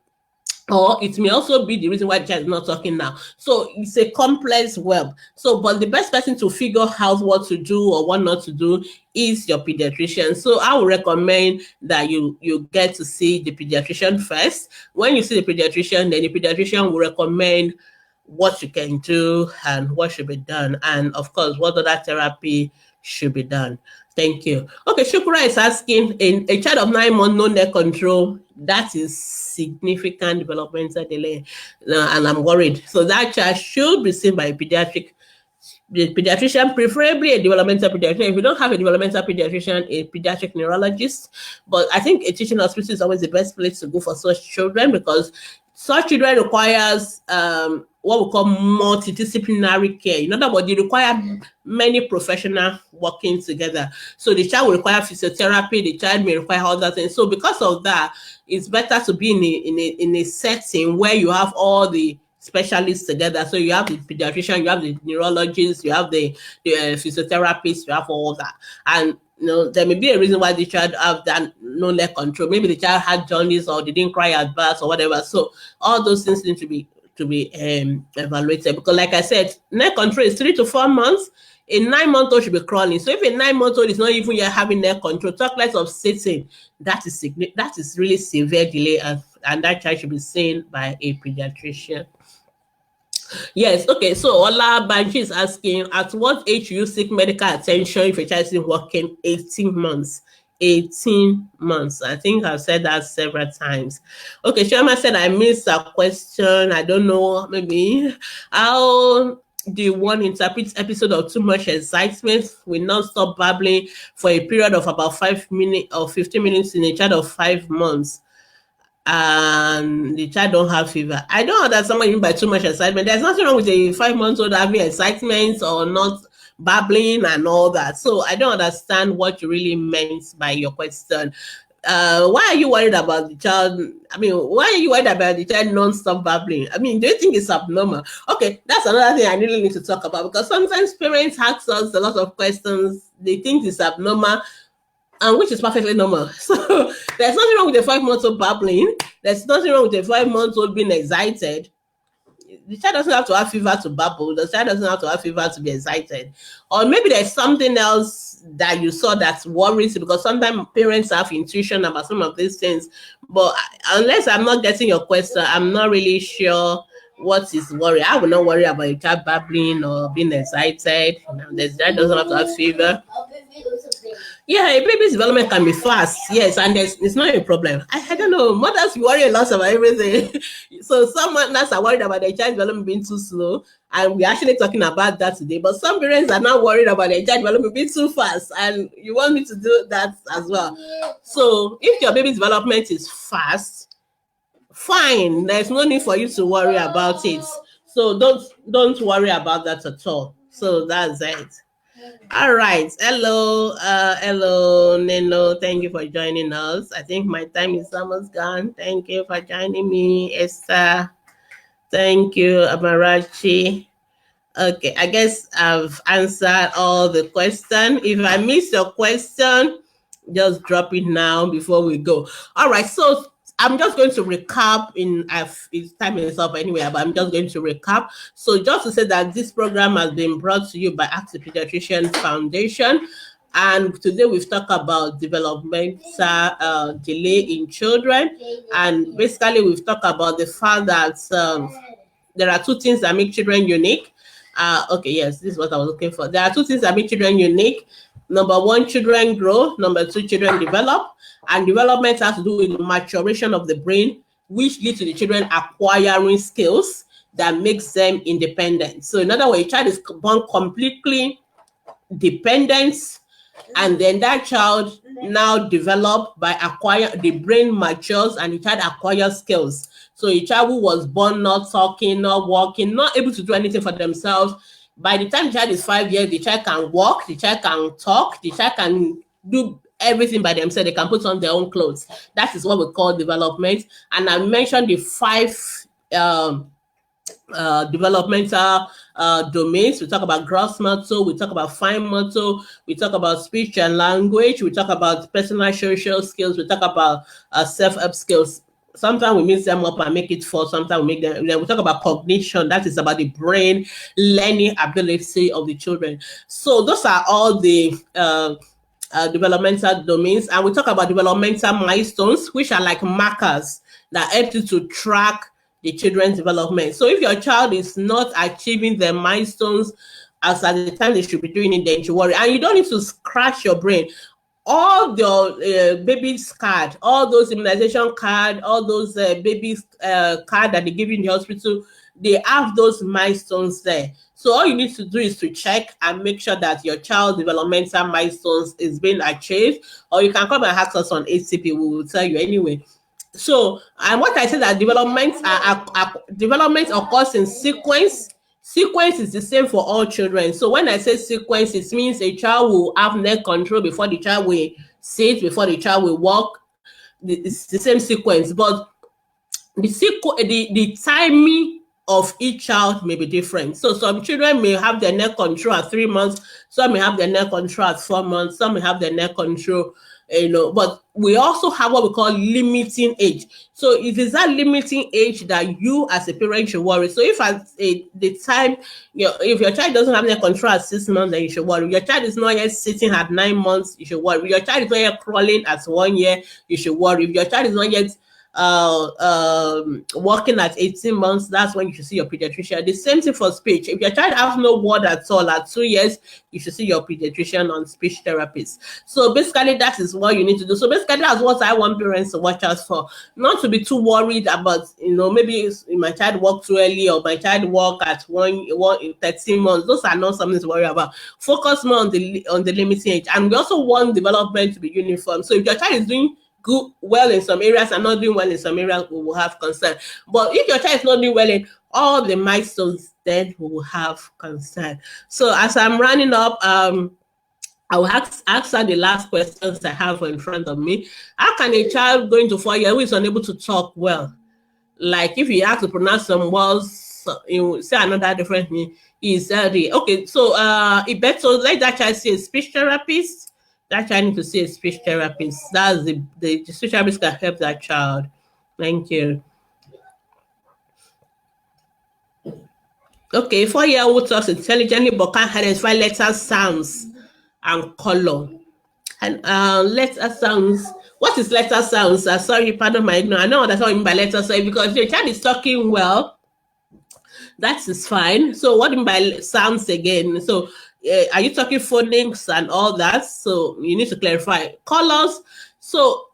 Or it may also be the reason why the child is not talking now. So it's a complex web. So, but the best person to figure out what to do or what not to do is your pediatrician. So I would recommend that you get to see the pediatrician first. When you see the pediatrician, then the pediatrician will recommend what you can do and what should be done. And of course, what other therapy should be done. Thank you. Okay, Shukura is asking, a child of 9 months, no neck control, that is significant developmental delay, and I'm worried. So that child should be seen by a pediatrician, preferably a developmental pediatrician. If you don't have a developmental pediatrician, a pediatric neurologist. But I think a teaching hospital is always the best place to go for such children, because such children requires what we call multidisciplinary care. In other words, they require many professionals working together. So the child will require physiotherapy, the child may require other things. So because of that, it's better to be in a setting where you have all the specialists together. So you have the pediatrician, you have the neurologist, you have the physiotherapist, you have all that. And there may be a reason why the child have that no neck control. Maybe the child had jaundice or they didn't cry at birth or whatever. So all those things need to be evaluated, because like I said, neck control is 3 to 4 months. A 9-month-old should be crawling. So if a 9-month-old is not even yet having neck control, talk less of sitting. That is really severe delay, and that child should be seen by a pediatrician. Yes, okay. So Ola Banji is asking, at what age do you seek medical attention if a child is working 18 months? 18 months. I think I've said that several times. Okay, Shama said I missed a question. I don't know, maybe. How do one interpret episode of too much excitement will not stop babbling for a period of about 5 minutes or 15 minutes in a child of 5 months? And the child don't have fever. I don't understand what you mean by too much excitement. There's nothing wrong with a 5 month old having excitement or not babbling and all that. So I don't understand what you really meant by your question. Why are you worried about the child? I mean, why are you worried about the child non-stop babbling? I mean, do you think it's abnormal? Okay, that's another thing I really need to talk about, because sometimes parents ask us a lot of questions. They think it's abnormal, and which is perfectly normal. So there's nothing wrong with a 5-month-old babbling. There's nothing wrong with a 5-month-old being excited. The child doesn't have to have fever to babble. The child doesn't have to have fever to be excited. Or maybe there's something else that you saw that worries you, because sometimes parents have intuition about some of these things. But unless I'm not getting your question, I'm not really sure what is worry. I will not worry about a child babbling or being excited. The child doesn't have to have fever. Yeah, a baby's development can be fast, yes, and it's not a problem. I don't know. Mothers worry a lot about everything. So some mothers are worried about their child development being too slow, and we're actually talking about that today. But some parents are not worried about their child development being too fast, and you want me to do that as well. So if your baby's development is fast, fine. There's no need for you to worry about it. So don't worry about that at all. So that's it. All right. Hello, Nino. Thank you for joining us. I think my time is almost gone. Thank you for joining me, Esther. Thank you, Amarachi. Okay, I guess I've answered all the questions. If I miss your question, just drop it now before we go. All right, so I'm just going to recap its time is up anyway, but I'm just going to recap. So just to say that this program has been brought to you by Active Pediatrician Foundation. And today we've talked about developmental delay in children. And basically we've talked about the fact that there are two things that make children unique. Okay, yes, this is what I was looking for. There are two things that make children unique. Number one, children grow. Number two, children develop. And development has to do with the maturation of the brain, which leads to the children acquiring skills that makes them independent. So in other words, a child is born completely dependent, and then that child now develop by the brain matures and the child acquires skills. So a child who was born not talking, not walking, not able to do anything for themselves, by the time the child is 5 years, the child can walk, the child can talk, the child can do everything by themselves. They can put on their own clothes. That is what we call development. And I mentioned the 5 developmental domains. We talk about gross motor, we talk about fine motor, we talk about speech and language, we talk about personal social skills, we talk about self-help skills. Sometimes we mix them up and make it 4. Sometimes we make them. Then we talk about cognition. That is about the brain learning ability of the children. So those are all the developmental domains. And we talk about developmental milestones, which are like markers that help you to track the children's development. So if your child is not achieving the milestones as at the time they should be doing it, then you worry. And you don't need to scratch your brain. All your baby's card, all those immunization card, all those baby's card that they give you in the hospital, they have those milestones there. So all you need to do is to check and make sure that your child's developmental milestones is being achieved. Or you can come and ask us on ATP. We will tell you anyway. So, and what I said that development occurs in sequence. Sequence is the same for all children. So when I say sequence, it means a child will have neck control before the child will sit, before the child will walk. It's the same sequence, but the timing of each child may be different. So some children may have their neck control at 3 months, some may have their neck control at 4 months, some may have their neck control But we also have what we call limiting age. So it is that limiting age that you as a parent should worry. So if at the time, if your child doesn't have any control at 6 months, then you should worry. If your child is not yet sitting at 9 months, you should worry. If your child is not yet crawling at 1 year, you should worry. If your child is not yet working at 18 months, that's when you should see your pediatrician. The same thing for speech. If your child has no word at all at 2 years, you should see your pediatrician on speech therapist. So basically, that is what you need to do. So basically, that's what I want parents to watch out for. Not to be too worried about, maybe my child walked too early or my child walked at 13 months. Those are not something to worry about. Focus more on the limiting age. And we also want development to be uniform. So if your child is doing well in some areas and not doing well in some areas, we will have concern. But if your child is not doing well in all the milestones, then we will have concern. So as I'm running up, I will answer the last questions I have in front of me. How can a child going to 4 years who is unable to talk well, like if he has to pronounce some words, say another different thing, is okay? So it better let that child see a speech therapist. That child needs to see a speech therapist. That's the speech therapist can help that child. Thank you. Okay, 4-year-old talks intelligently but can't identify letters, sounds, and color. And letter sounds. What is letter sounds? Sorry, pardon my ignorance. I know that's what I mean by letter sounds because the child is talking well. That is fine. So what do you mean by sounds again? So are you talking phonics and all that? So you need to clarify colors. So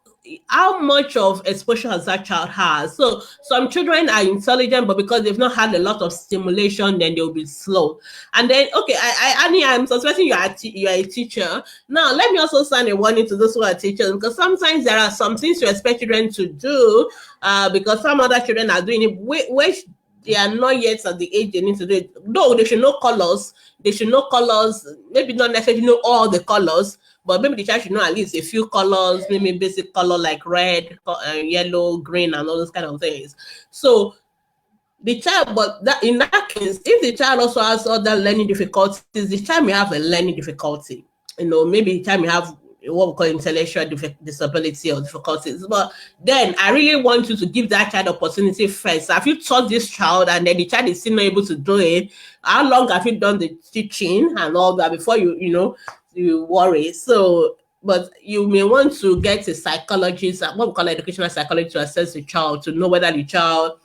how much of exposure has that child has? So some children are intelligent, but because they've not had a lot of stimulation, then they'll be slow. And then, okay, Annie, I'm suspecting you are a teacher. Now, let me also send a warning to those who are teachers, because sometimes there are some things you expect children to do because some other children are doing it, which they are not yet at the age they need to do it. No, they should know colors. They should know colors, maybe not necessarily know all the colors, but maybe the child should know at least a few colors, maybe basic color like red, yellow, green, and all those kind of things. So the child, but that in that case, if the child also has other learning difficulties, the child may have a learning difficulty. Maybe the child may have what we call intellectual disability or difficulties. But then I really want you to give that child opportunity first. Have you taught this child and then the child is still not able to do it? How long have you done the teaching and all that before you worry? So, but you may want to get a psychologist, what we call educational psychologist, to assess the child to know whether the child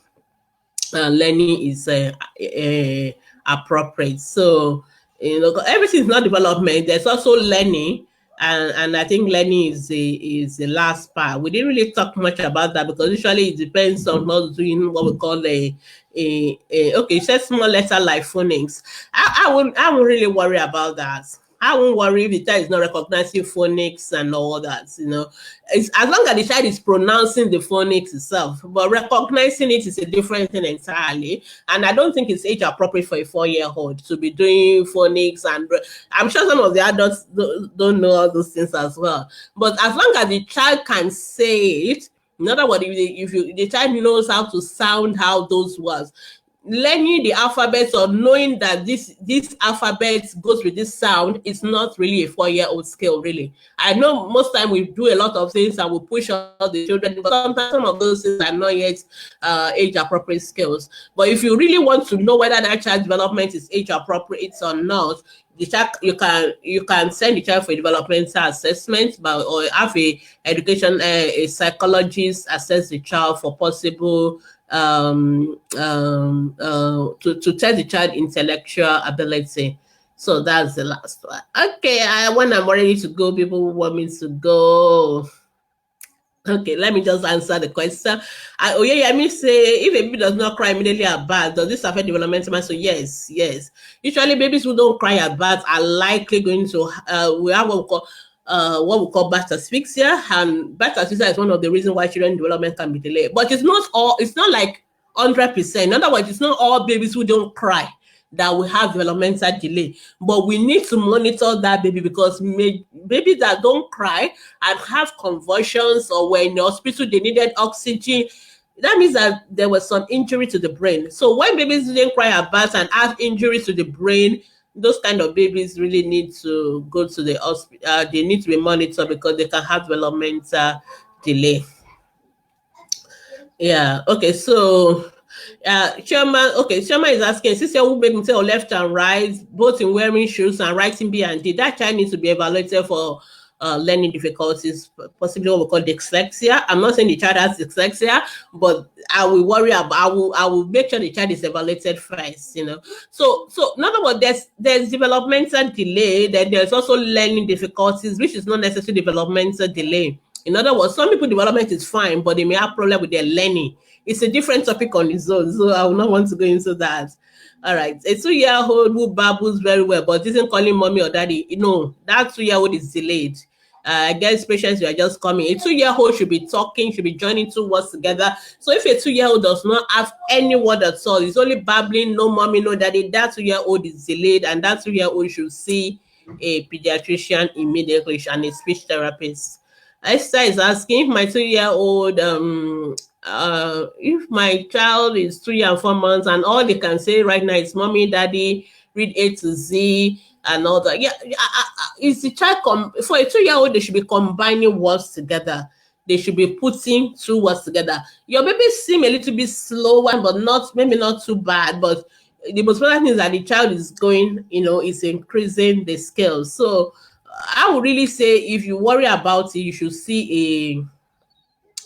learning is appropriate. So, everything is not development. There's also learning. And I think learning is the last part. We didn't really talk much about that because usually it depends on not doing what we call okay, it says small letter like phonics. I won't really worry about that. I won't worry if the child is not recognizing phonics and all that. It's as long as the child is pronouncing the phonics itself, but recognizing it is a different thing entirely. And I don't think it's age appropriate for a 4-year-old to be doing phonics. And I'm sure some of the adults don't know all those things as well. But as long as the child can say it, in other words, if the child knows how to sound out those words, learning the alphabet or knowing that this alphabet goes with this sound is not really a 4-year-old skill, really. I know most time we do a lot of things and we push all the children, but sometimes some of those things are not yet age appropriate skills. But if you really want to know whether that child development is age appropriate or not, the child, you can send the child for a developmental assessment, or have a psychologist assess the child for possible to test the child intellectual ability. So that's the last one. Okay, when I'm ready to go, people want me to go. Okay, let me just answer the question. I mean, say if a baby does not cry immediately at birth, does this affect developmental? So yes. Usually, babies who don't cry at birth are likely going to we have what we call birth asphyxia, and birth asphyxia is one of the reasons why children development can be delayed. But it's not like 100%. In other words, it's not all babies who don't cry that will have developmental delay, but we need to monitor that baby, because babies that don't cry and have convulsions or were in the hospital, they needed oxygen, that means that there was some injury to the brain. So when babies didn't cry at birth and have injuries to the brain, those kind of babies really need to go to the hospital. They need to be monitored because they can have developmental delay. Yeah. Okay. So, Sherman is asking, since you make himself left and right, both in wearing shoes and writing B and D, that child needs to be evaluated for learning difficulties, possibly what we call dyslexia. I'm not saying the child has dyslexia, but I will worry about. I will make sure the child is evaluated first. So in other words, there's developmental delay. Then there's also learning difficulties, which is not necessarily developmental delay. In other words, some people development is fine, but they may have problem with their learning. It's a different topic on its own, so I will not want to go into that. All right, a 2-year-old who babbles very well but isn't calling mommy or daddy, that 2-year-old is delayed. I guess patients, you are just coming. A 2-year-old should be talking, should be joining two words together. So if a 2-year-old does not have any word at all, it's only babbling, no mommy, no daddy, that 2-year-old is delayed, and that 2-year-old should see a pediatrician immediately and a speech therapist. Esther is asking if my 2-year-old, if my child is 3 and 4 months and all they can say right now is mommy, daddy, read A to Z and all that. Yeah, is the child for a 2-year-old? They should be combining words together. They should be putting two words together. Your baby seem a little bit slower, but maybe not too bad. But the most important thing is that the child is going, is increasing the skills. So I would really say if you worry about it, you should see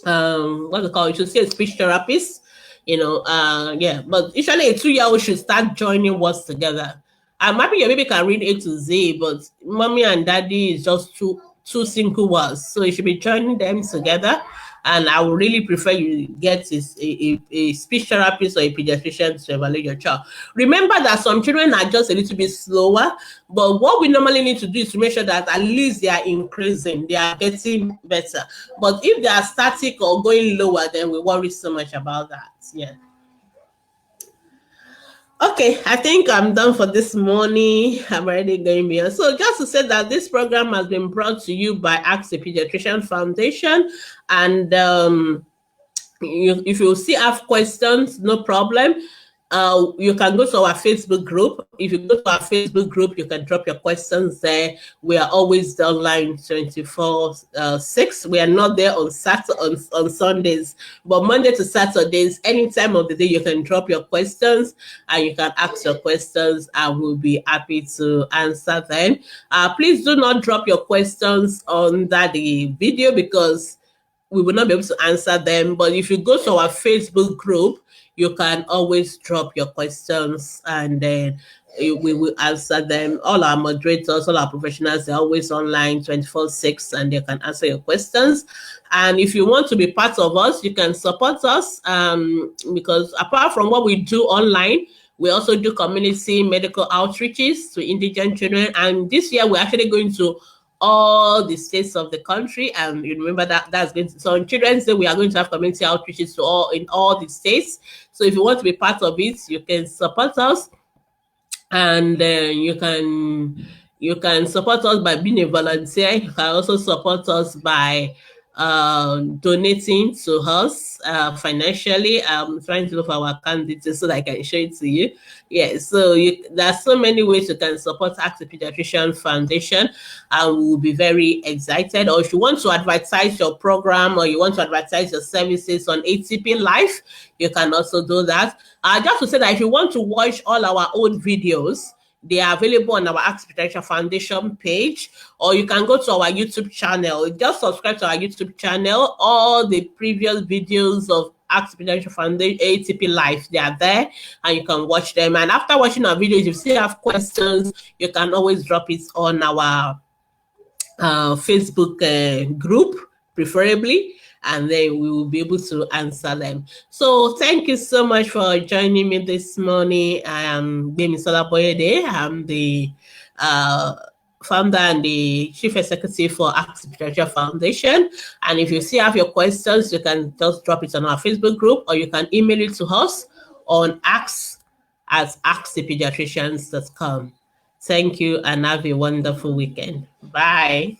what's it called? You should see a speech therapist. Yeah. But usually a 2-year-old should start joining words together. And maybe your baby can read A to Z, but mommy and daddy is just two single words. So you should be joining them together. And I would really prefer you get a speech therapist or a pediatrician to evaluate your child. Remember that some children are just a little bit slower, but what we normally need to do is to make sure that at least they are increasing, they are getting better. But if they are static or going lower, then we worry so much about that. Yeah. Okay, I think I'm done for this morning. I'm already going beyond. So just to say that this program has been brought to you by Ask the Pediatrician Foundation. And if you still have questions, no problem. You can go to our Facebook group. If you go to our Facebook group, you can drop your questions there. We are always online 24/6. We are not there on on Sundays, but Monday to Saturdays, any time of the day, you can drop your questions and you can ask your questions. I will be happy to answer them. Please do not drop your questions under the video because we will not be able to answer them. But if you go to our Facebook group, you can always drop your questions and then we will answer them. All our moderators, all our professionals, they're always online 24/6 and they can answer your questions. And if you want to be part of us, you can support us because apart from what we do online, we also do community medical outreaches to indigent children. And this year, we're actually going to all the states of the country, and you remember that's going to, so on Children's Day we are going to have community outreaches to all the states. So if you want to be part of it, you can support us, and you can support us by being a volunteer. You can also support us by donating to us financially. I'm trying to look for our account details so that I can show it to you. Yeah, so there's so many ways you can support Ask the Pediatrician Foundation, and we'll be very excited. Or if you want to advertise your program or you want to advertise your services on ATP Live, you can also do that. Just to say that if you want to watch all our old videos, they are available on our Ask Pediatrician Foundation page, or you can go to our YouTube channel. Just subscribe to our YouTube channel. All the previous videos of Ask Pediatrician Foundation ATP Live, they are there, and you can watch them. And after watching our videos, if you still have questions, you can always drop it on our Facebook group, preferably, and then we will be able to answer them. So thank you so much for joining me this morning. I am Bemisola Boyede. I'm the founder and the chief executive for Ask the Pediatrician Foundation. And if you still have your questions, you can just drop it on our Facebook group, or you can email it to us on askthepediatricians.com. Thank you and have a wonderful weekend. Bye.